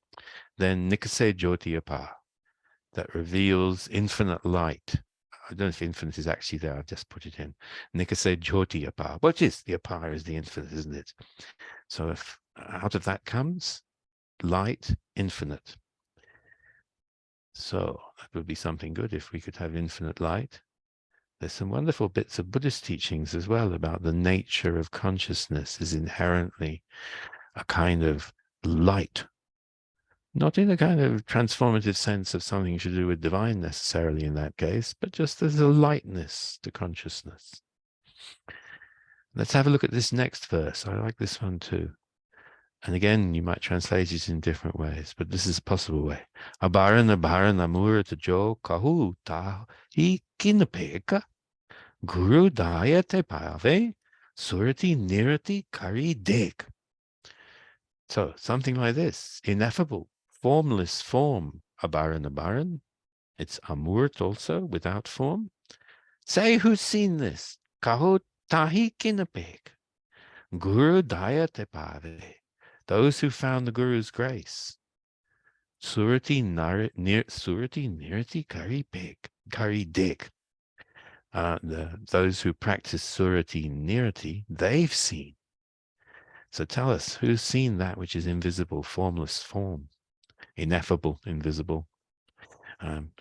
then Nikase Jyoti Apa, that reveals infinite light. I don't know if infinite is actually there. I've just put it in. Nikase Jyoti Apar. What is the apar is the infinite, isn't it? So if out of that comes light, infinite. So that would be something good if we could have infinite light. There's some wonderful bits of Buddhist teachings as well about the nature of consciousness is inherently a kind of light. Not in a kind of transformative sense of something to do with divine necessarily in that case, but just as a lightness to consciousness. Let's have a look at this next verse. I like this one too. And again, you might translate it in different ways, but this is a possible way. Abaran abaran amur jo kahu ta hi kinapeka guru daya te pave surati nirati kari dek. So something like this, ineffable, formless form, abaran abaran. It's amurt also, without form. Say who's seen this. Kaho tahi kinapek. Guru daya te pave. Those who found the Guru's grace. Surati nirati kari dik. Those who practice surati nirati, they've seen. So tell us, who's seen that which is invisible, formless form, ineffable, invisible?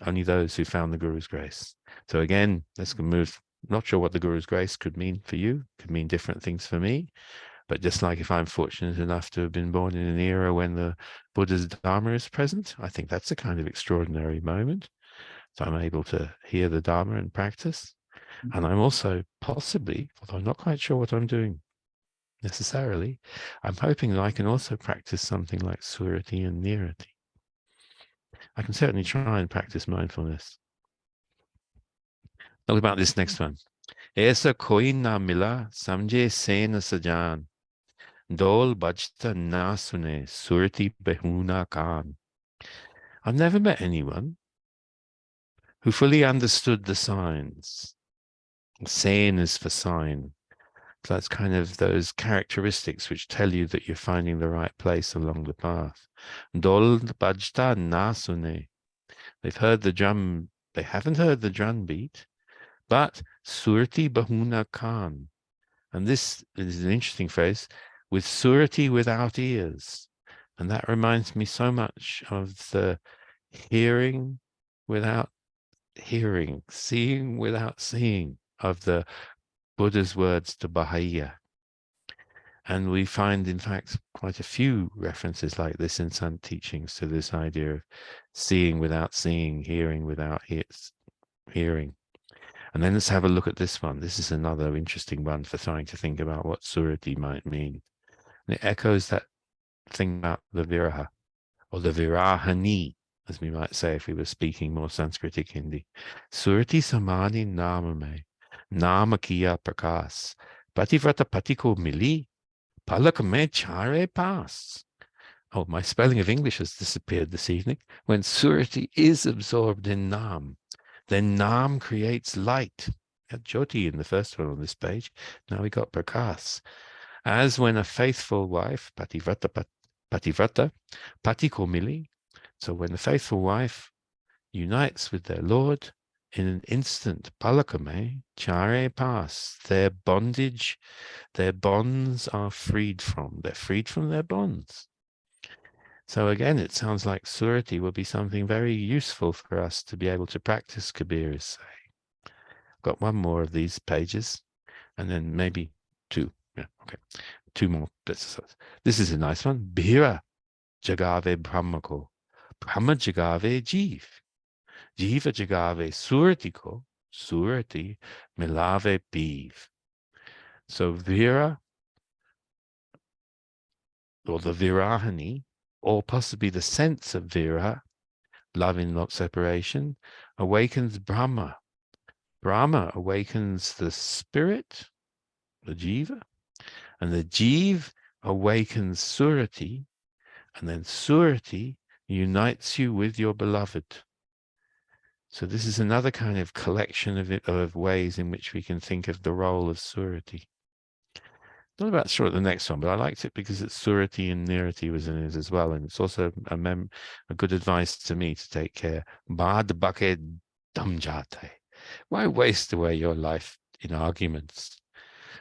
Only those who found the Guru's grace. So again, let's move. Not sure what the Guru's grace could mean for you. Could mean different things for me. But just like if I'm fortunate enough to have been born in an era when the Buddha's Dharma is present, I think that's a kind of extraordinary moment. So I'm able to hear the Dharma and practice. And I'm also possibly, although I'm not quite sure what I'm doing necessarily, I'm hoping that I can also practice something like Surati and Nirati. I can certainly try and practice mindfulness. What about this next one? Aisa koi na mila samjhe se na sajan. Dol bajta na sune surati behuna kan. I've never met anyone who fully understood the signs. Sain is for sign. So that's kind of those characteristics which tell you that you're finding the right place along the path. Dol bajta na sune. They've heard the drum. They haven't heard the drum beat, but surati bahuna kan. And this is an interesting phrase, with surati without ears. And that reminds me so much of the hearing without hearing, seeing without seeing of the Buddha's words to Baha'ya. And we find, in fact, quite a few references like this in some teachings to this idea of seeing without seeing, hearing without hearing. And then let's have a look at this one. This is another interesting one for trying to think about what Surati might mean. And it echoes that thing about the Viraha, or the Virahani, as we might say if we were speaking more Sanskritic Hindi. Surati Samani Namame, Namakiya Prakas, Pativrata Patiko Mili, Palakame Chare Pas. Oh, my spelling of English has disappeared this evening. When Surati is absorbed in Nam, then Nam creates light. We had Jyoti in the first one on this page. Now we got Prakas. As when a faithful wife, Pativrata, Patikomili, so when the faithful wife unites with their Lord, in an instant, Palakame, Chare Pas, their bondage, their bonds are freed from. They're freed from their bonds. So again, it sounds like Surati will be something very useful for us to be able to practice, Kabir is saying. Got one more of these pages, and then maybe two. Yeah, okay. Two more. This is a nice one. Bhira Jagave Brahmako. Brahma Jagave Jeev. Jiva Jagave Surati ko. Surati Milave Beev. So Vira, or the Virahani, or possibly the sense of Vira, love in not separation, awakens Brahma. Brahma awakens the spirit, the Jiva, and the Jiva awakens Surati, and then Surati unites you with your beloved. So this is another kind of collection of ways in which we can think of the role of Surati. Not about sure the next one, but I liked it because it's Surati and Nirati was in it as well. And it's also a good advice to me to take care. Bad bucket damjate. Why waste away your life in arguments?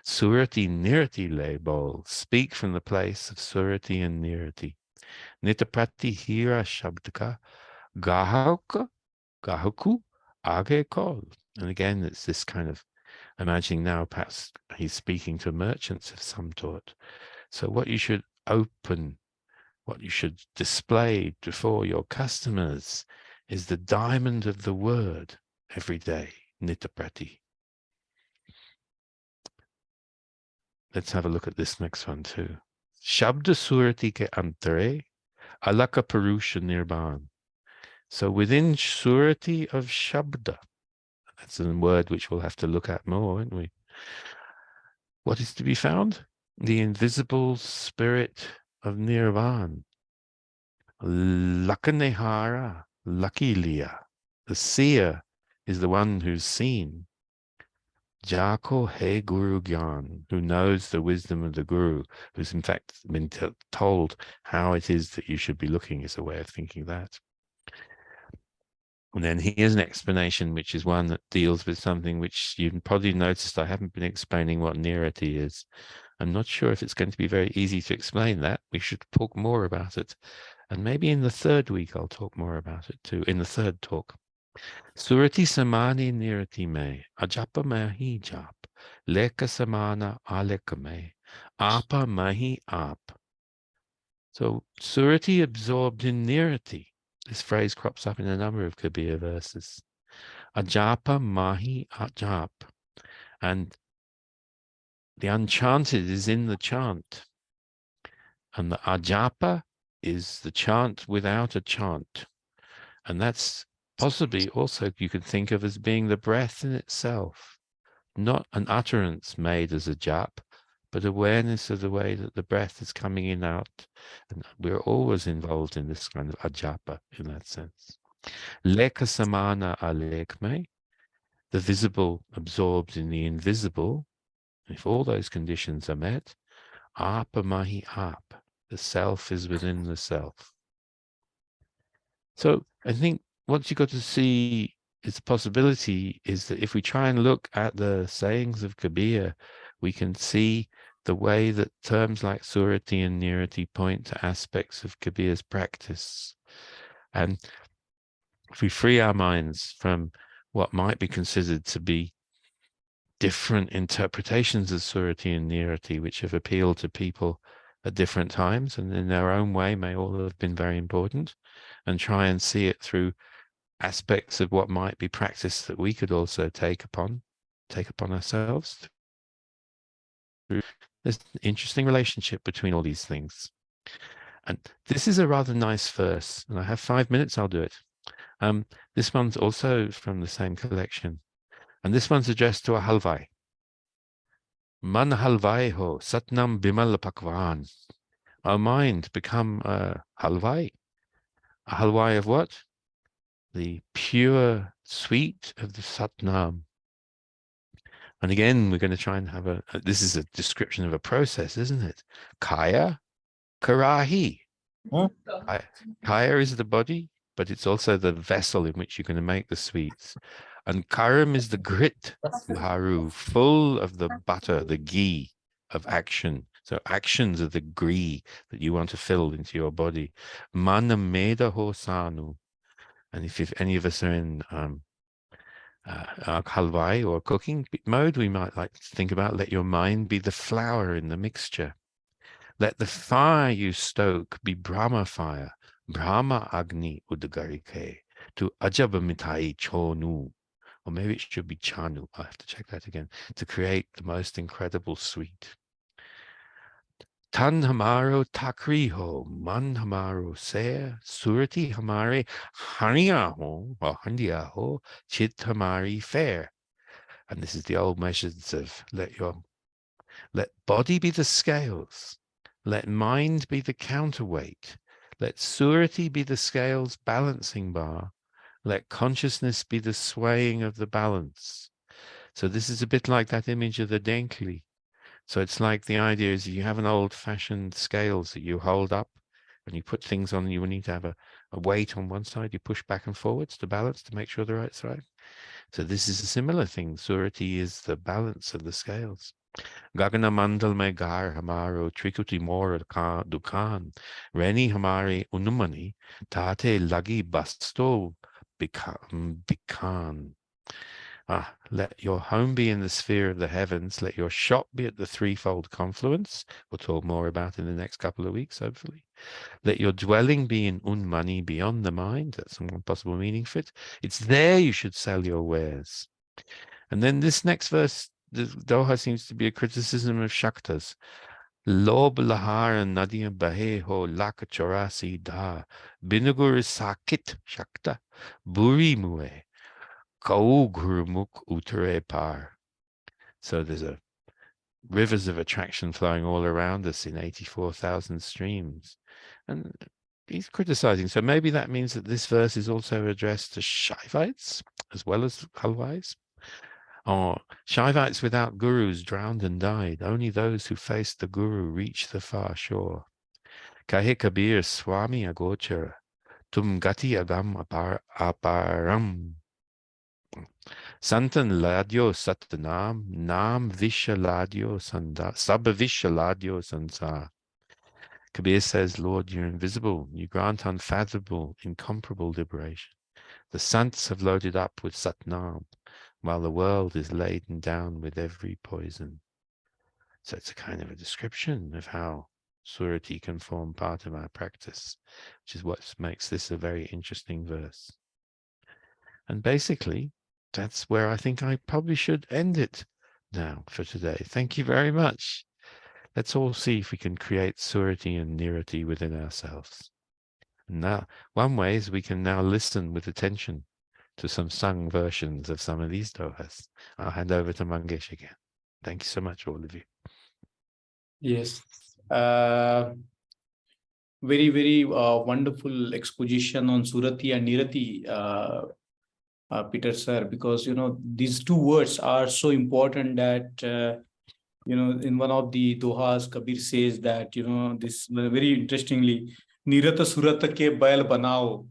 Surati Nirati label. Speak from the place of Surati and Nirati. Nitaprati hira shabdaka gahaku age kol. And again, it's this kind of imagining now perhaps he's speaking to merchants of some sort. So what you should open, what you should display before your customers is the diamond of the word every day, Nitaprati. Let's have a look at this next one too. Shabda Surati ke antare alaka Purusha Nirban. So within Surati of Shabda, that's a word which we'll have to look at more, won't we? What is to be found? The invisible spirit of Nirvan. Lakanehara, Lakiliya. The seer is the one who's seen. Jako he Guru Gyan, who knows the wisdom of the Guru, who's in fact been told how it is that you should be looking, is a way of thinking that. And then here's an explanation, which is one that deals with something which you've probably noticed I haven't been explaining what Nirati is. I'm not sure if it's going to be very easy to explain that. We should talk more about it. And maybe in the third week, I'll talk more about it too, in the third talk. Surati samani nirati me, ajapa mahi jap, leka samana aleka me, apa mahi ap. So Surati absorbed in Nirati. This phrase crops up in a number of Kabir verses. Ajapa mahi ajap. And the unchanted is in the chant. And the ajapa is the chant without a chant. And that's possibly also you could think of as being the breath in itself, not an utterance made as a jap, but awareness of the way that the breath is coming in out. And we're always involved in this kind of ajapa in that sense. Leka samana alekme, the visible absorbed in the invisible. If all those conditions are met, apa mahi ap, the self is within the self. So I think what you got to see is the possibility is that if we try and look at the sayings of Kabir, we can see the way that terms like Surati and Nirati point to aspects of Kabir's practice. And if we free our minds from what might be considered to be different interpretations of Surati and Nirati, which have appealed to people at different times and in their own way may all have been very important, and try and see it through aspects of what might be practice that we could also take upon ourselves. There's an interesting relationship between all these things. And this is a rather nice verse, and I have 5 minutes, I'll do it. This one's also from the same collection, and this one's addressed to a halvai. Man halvai ho, satnam bimal pakwan. Our mind become a halvai. A halvai of what? The pure sweet of the satnam. And again, we're going to try and have this is a description of a process, isn't it? Kaya, karahi. Kaya is the body, but it's also the vessel in which you're going to make the sweets. And karam is the grit, haru, full of the butter, the ghee of action. So actions are the ghee that you want to fill into your body. Mana meda hosanu. And if any of us are in halwai or cooking mode, we might like to think about let your mind be the flour in the mixture. Let the fire you stoke be Brahma fire, Brahma Agni Udagarike, to Ajaba Mitai Chonu. Or maybe it should be Chanu. I have to check that again. To create the most incredible sweet. Tan hamaro takri ho, man hamaro se, surati hamare hania ho, or handia ho, chit hamari fair. And this is the old measures of let body be the scales, let mind be the counterweight, let surati be the scales balancing bar, let consciousness be the swaying of the balance. So this is a bit like that image of the Denkli. So it's like the idea is you have an old-fashioned scales that you hold up and you put things on, you need to have a weight on one side, you push back and forwards to balance to make sure the right side. So this is a similar thing. Surati is the balance of the scales. Gagana mandal mein gar hamaro trikuti mor dukan, reni hamari unumani, tate lagi basto bikan. Let your home be in the sphere of the heavens. Let your shop be at the threefold confluence. We'll talk more about in the next couple of weeks, hopefully. Let your dwelling be in unmani, beyond the mind. That's one possible meaning for it. It's there you should sell your wares. And then this next verse, the Doha seems to be a criticism of Shaktas. Lob lahar nadia bahe ho lak chorasi da. Binagur sakit Shakta. Buri mue. Kaugurmuk utere par. So there's rivers of attraction flowing all around us in 84,000 streams. And he's criticizing. So maybe that means that this verse is also addressed to Shaivites as well as Halvais. Or Shaivites without gurus drowned and died. Only those who faced the guru reach the far shore. Kahe Kabir Swami Agochara. Tum gati agam aparam. Santan ladyo satnam, nam vishaladyo sanda, sabhavishaladyo sansar. Kabir says, Lord, you're invisible. You grant unfathomable, incomparable liberation. The sants have loaded up with satnam, while the world is laden down with every poison. So it's a kind of a description of how Surati can form part of our practice, which is what makes this a very interesting verse. And basically, that's where I think I probably should end it now for today. Thank you very much. Let's all see if we can create Surati and Nirati within ourselves. And now, one way is we can now listen with attention to some sung versions of some of these dohas. I'll hand over to Mangesh again. Thank you so much, all of you. Yes. Very, very wonderful exposition on Surati and Nirati, Peter sir, because, these two words are so important that, in one of the dohas, Kabir says that, this very interestingly, Nirata Surata ke bail banao.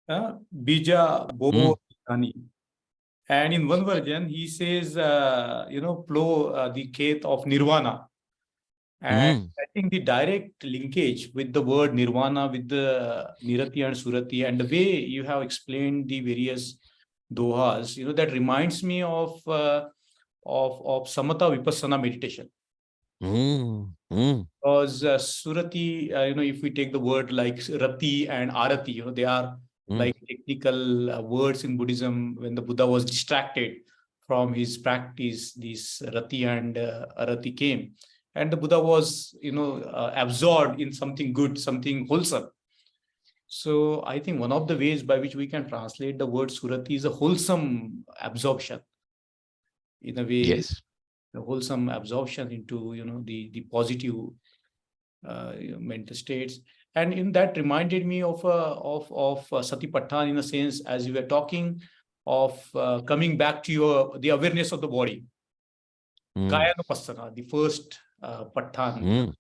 Bija bo ani. And in one version, he says, plow the khet of nirvana. And I think the direct linkage with the word nirvana, with the Nirati and Surati, and the way you have explained the various dohas, that reminds me of samatha vipassana meditation. Because Surati, if we take the word like Rati and Arati, they are like technical words in Buddhism. When the Buddha was distracted from his practice, this Rati and Arati came. And the Buddha was, absorbed in something good, something wholesome. So I think one of the ways by which we can translate the word Surati is a wholesome absorption. In a way, Yes. the wholesome absorption into, the positive mental states. And in that reminded me of Satipatthana, in a sense, as you were talking of coming back to the awareness of the body. Kayanupassana, the first Pathan.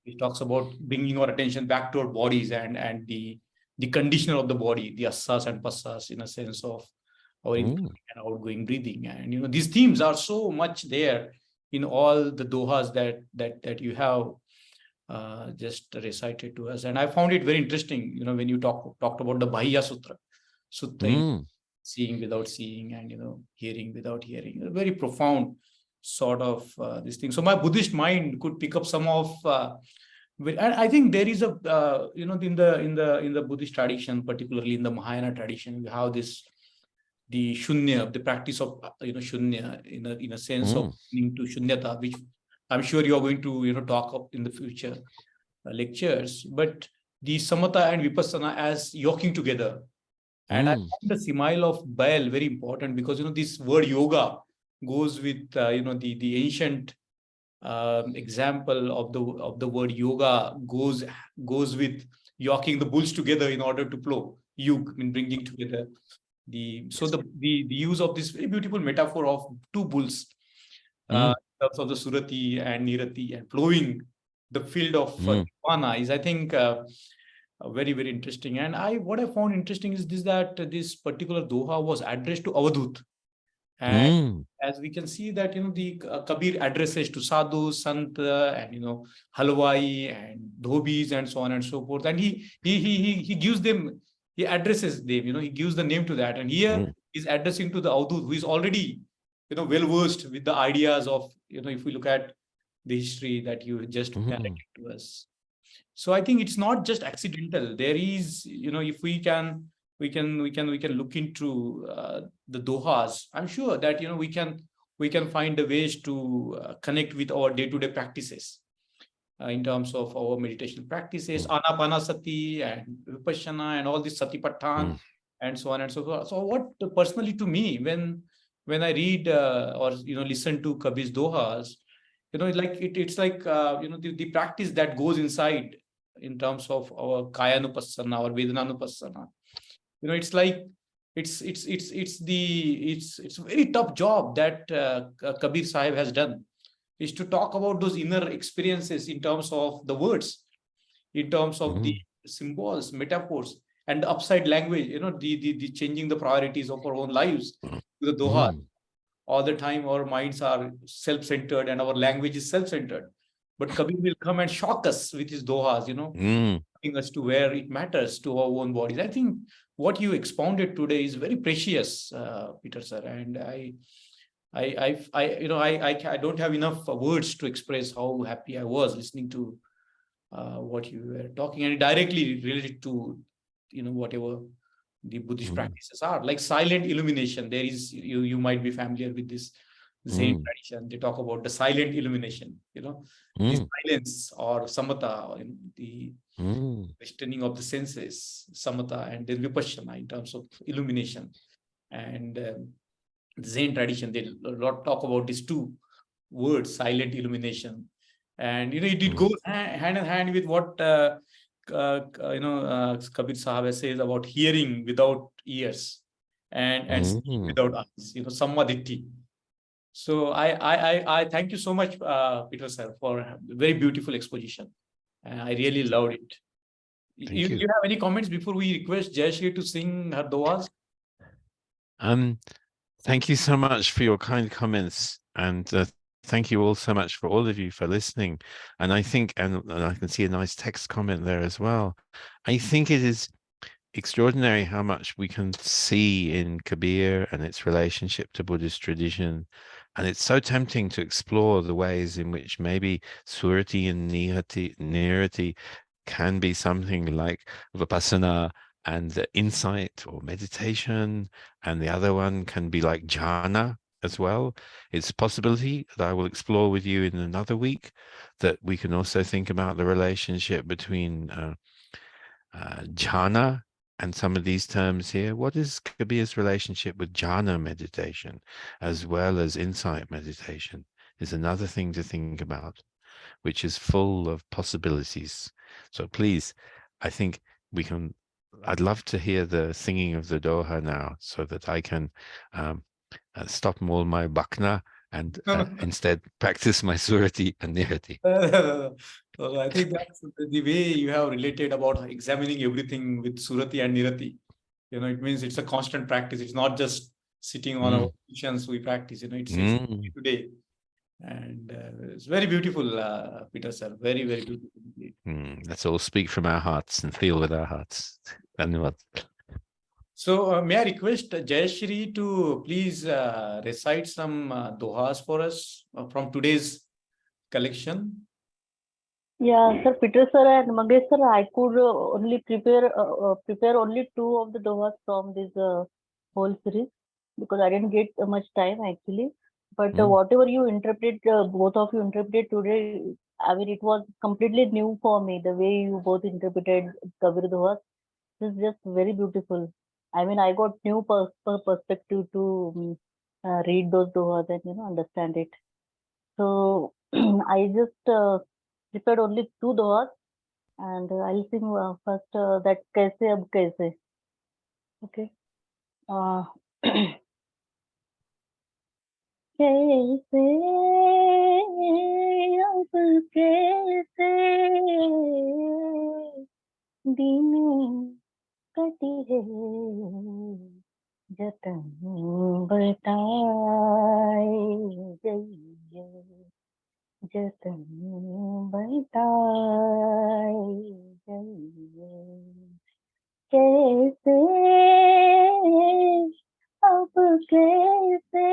It talks about bringing our attention back to our bodies and the conditioner of the body, the asas and passas, in a sense of our incoming and outgoing breathing. And these themes are so much there in all the dohas that you have just recited to us. And I found it very interesting, when you talked about the Bahya Sutra, seeing without seeing, and hearing without hearing. A very profound sort of this thing. So my Buddhist mind could pick up some of and I think there is a in the Buddhist tradition, particularly in the Mahayana tradition, we have the shunya, the practice of shunya, in a sense of into shunyata, which I'm sure you are going to talk up in the future lectures. But the samatha and vipassana as yoking together. And I find the simile of Baal very important, because this word yoga goes with the ancient example of the word yoga goes with yoking the bulls together in order to plow. Yug, in bringing together the use of this very beautiful metaphor of two bulls, in terms of the Surati and Nirati, and plowing the field of nirvana, is, I think, very, very interesting. And what I found interesting is that this particular doha was addressed to Avadhut. And as we can see that, the Kabir addresses to sadhu, sant, and, halwai and dhobis and so on and so forth. And he gives them, he addresses them, he gives the name to that. And here he's addressing to the Avadhut, who is already, well versed with the ideas of, if we look at the history that you just narrated to us. So I think it's not just accidental. There is, if we can look into the dohas, I'm sure that we can find the ways to connect with our day-to-day practices in terms of our meditation practices, anapanasati and vipassana and all this satipatthana and so on and so forth. So what personally to me, when I read or listen to Kabir's dohas, it's like the practice that goes inside in terms of our kayanupassana, our vedananupassana. It's like it's a very tough job that Kabir Sahib has done, is to talk about those inner experiences in terms of the words, in terms of the symbols, metaphors, and the upside language, the changing the priorities of our own lives to the doha. All the time our minds are self-centered and our language is self-centered. But Kabir will come and shock us with his dohas, taking us to where it matters to our own bodies. I think what you expounded today is very precious, Peter sir. And I don't have enough words to express how happy I was listening to what you were talking, and it directly related to whatever the Buddhist practices are, like silent illumination. There is, you might be familiar with this Zen tradition. They talk about the silent illumination, the silence or samatha, or the questioning of the senses, samatha, and then vipassana in terms of illumination. And the Zen tradition, they talk about these two words, silent illumination. And it goes hand in hand with what Kabir Sahib says about hearing without ears and seeing without eyes, sammaditthi. So I thank you so much, Peter sir, for a very beautiful exposition. I really loved it. You have any comments before we request Jayashree to sing her dohas? Thank you so much for your kind comments, and thank you all so much for all of you for listening. And I think, and I can see a nice text comment there as well. I think it is extraordinary how much we can see in Kabir and its relationship to Buddhist tradition. And it's so tempting to explore the ways in which maybe Surati and Nirati can be something like Vipassana and the insight or meditation, and the other one can be like jhana as well. It's a possibility that I will explore with you in another week, that we can also think about the relationship between jhana and some of these terms here. What is Kabir's relationship with jhana meditation as well as insight meditation is another thing to think about, which is full of possibilities. So please, I think I'd love to hear the singing of the Doha now so that I can stop all my bhakna and instead practice my surati and nirati. So I think that's the way you have related about examining everything with Surati and Nirati. It means it's a constant practice. It's not just sitting on our positions we practice. It's day to day, and it's very beautiful, Peter sir. Very, very beautiful indeed. Let's all speak from our hearts and feel with our hearts. Dhanyavad. So may I request Jayashri to please recite some dohas for us from today's collection? Yeah, sir, Peter sir and Mangesh sir, I could only prepare only two of the dohas from this whole series, because I didn't get much time actually. But whatever you interpret, both of you interpreted today, I mean, it was completely new for me. The way you both interpreted Kabir dohas is just very beautiful. I mean, I got new perspective to read those dohas and understand it. So I just prepared only two dohas, and I'll sing first that Kaise Ab Kaise. Okay. Uh, कैसे अब कैसे दिन कटी है जतन बताए गई जतन बताए गई कैसे अब कैसे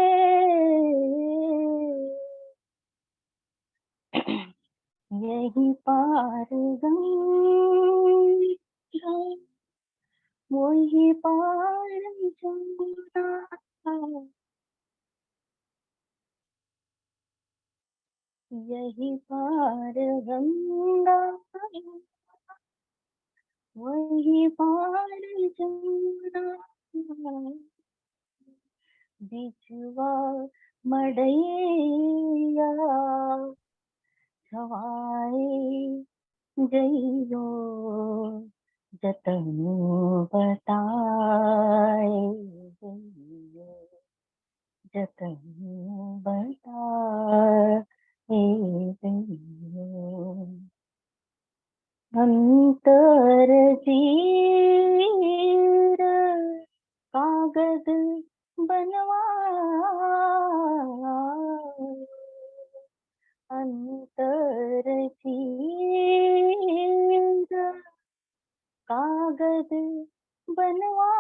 यही पार वही पार जमुना यही पार गंगा वही पार जमुना बिछुआ मड़ैया छवाए गइयो जतन बताए गइयो जतन बताए गइयो अंतर जीर कागज बनवा अंतर चीर कागज बनवा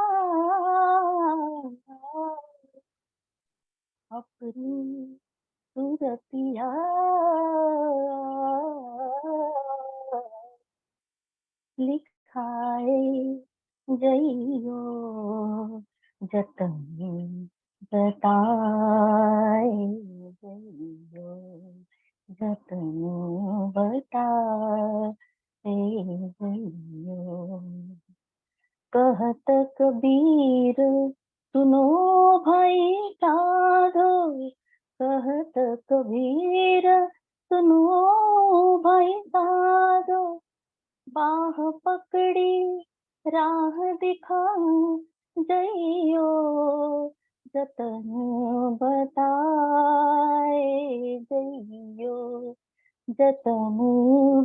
अपनी सूरतिया लिखाए जइयो जतन बताए गइयो जतन बताए गइयो कहत कबीर सुनो भाई साधो कहत कबीर सुनो भाई साधो बाह पकड़ी राह दिखाऊं जइयो जतन बताए गइयो जतन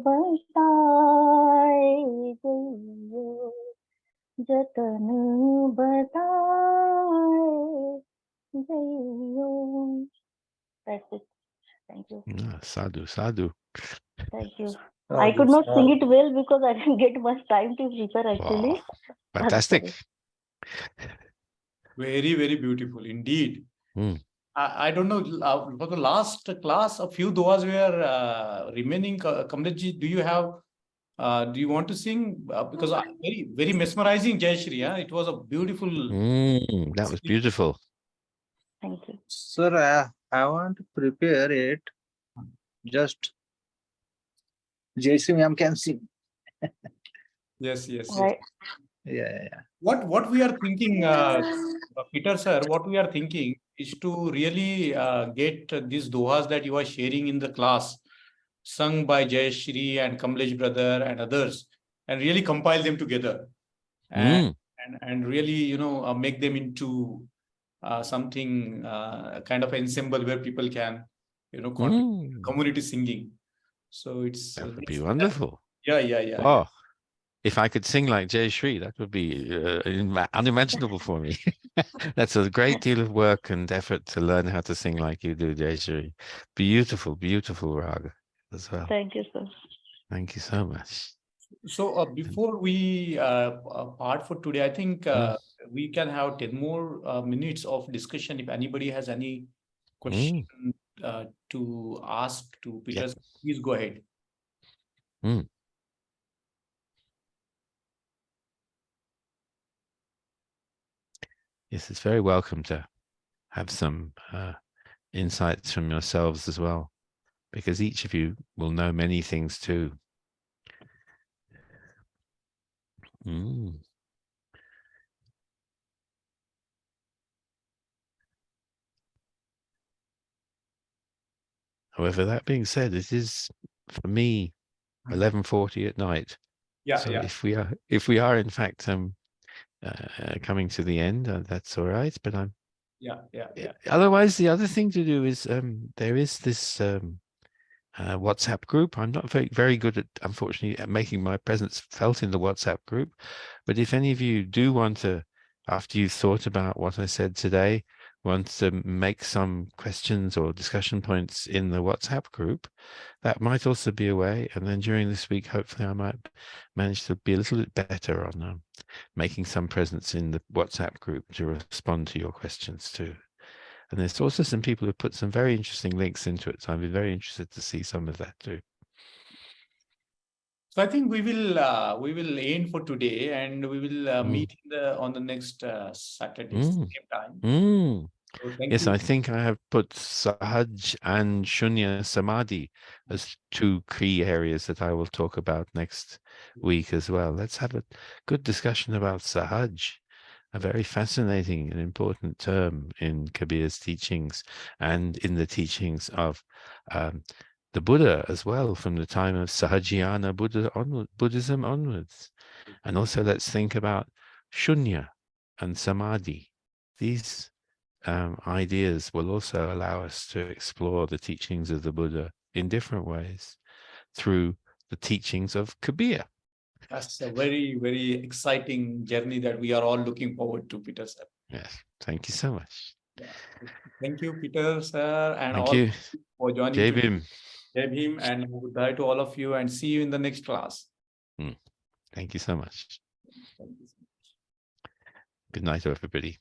बताए गइयो जतन बताए Om. That's it. Thank you. Sadhu, sadhu. Thank you. I could not sing it well because I didn't get much time to prepare actually. Wow, fantastic. Sorry. Very, very beautiful indeed. Mm. I don't know, for the last class, a few duas were remaining. Kamlesh, do you have, do you want to sing? Because very, very mesmerizing, Jai Shri. It was a beautiful. That was beautiful. Thank you. Sir, I want to prepare it. Just JC ma'am can sing. Yes, yes, yes. Right. Yeah. What we are thinking, Peter sir, what we are thinking is to really get these dohas that you are sharing in the class, sung by Jai Shri and Kamlesh brother and others, and really compile them together, and really, make them into something kind of ensemble where people can, contribute to community singing. So it's That would be wonderful. Yeah. Oh, if I could sing like Jay Shri, that would be unimaginable for me. That's a great deal of work and effort to learn how to sing like you do, Jay Shri. Beautiful, beautiful raga as well. Thank you, sir. Thank you so much. So before we part for today, I think we can have 10 more minutes of discussion. If anybody has any question to ask to Peter, please go ahead. Yes, it's very welcome to have some insights from yourselves as well, because each of you will know many things too. However, that being said, it is for me 11:40 at night. So if we are in fact coming to the end, that's all right. But I'm otherwise, the other thing to do is there is this WhatsApp group. I'm not very good at, unfortunately, at making my presence felt in the WhatsApp group. But if any of you do want to, after you've thought about what I said today, want to make some questions or discussion points in the WhatsApp group, that might also be a way. And then during this week, hopefully I might manage to be a little bit better on making some presence in the WhatsApp group to respond to your questions too. And there's also some people who put some very interesting links into it. So I'd be very interested to see some of that too. So I think we will end for today, and we will meet on the next Saturday, same time. So Yes, you. I think I have put Sahaj and Shunya Samadhi as two key areas that I will talk about next week as well. Let's have a good discussion about Sahaj, a very fascinating and important term in Kabir's teachings and in the teachings of the Buddha as well, from the time of Sahajiyana Buddhism onwards. And also let's think about Shunya and Samadhi. These ideas will also allow us to explore the teachings of the Buddha in different ways through the teachings of Kabir. That's a very, very exciting journey that we are all looking forward to, Peter sir. Yes, thank you so much. Yeah. Thank you, Peter sir, and Thank all you for joining. Jai Bhim. Jai Bhim, and goodbye to all of you, and see you in the next class. Thank you so much. Thank you so much. Good night, everybody.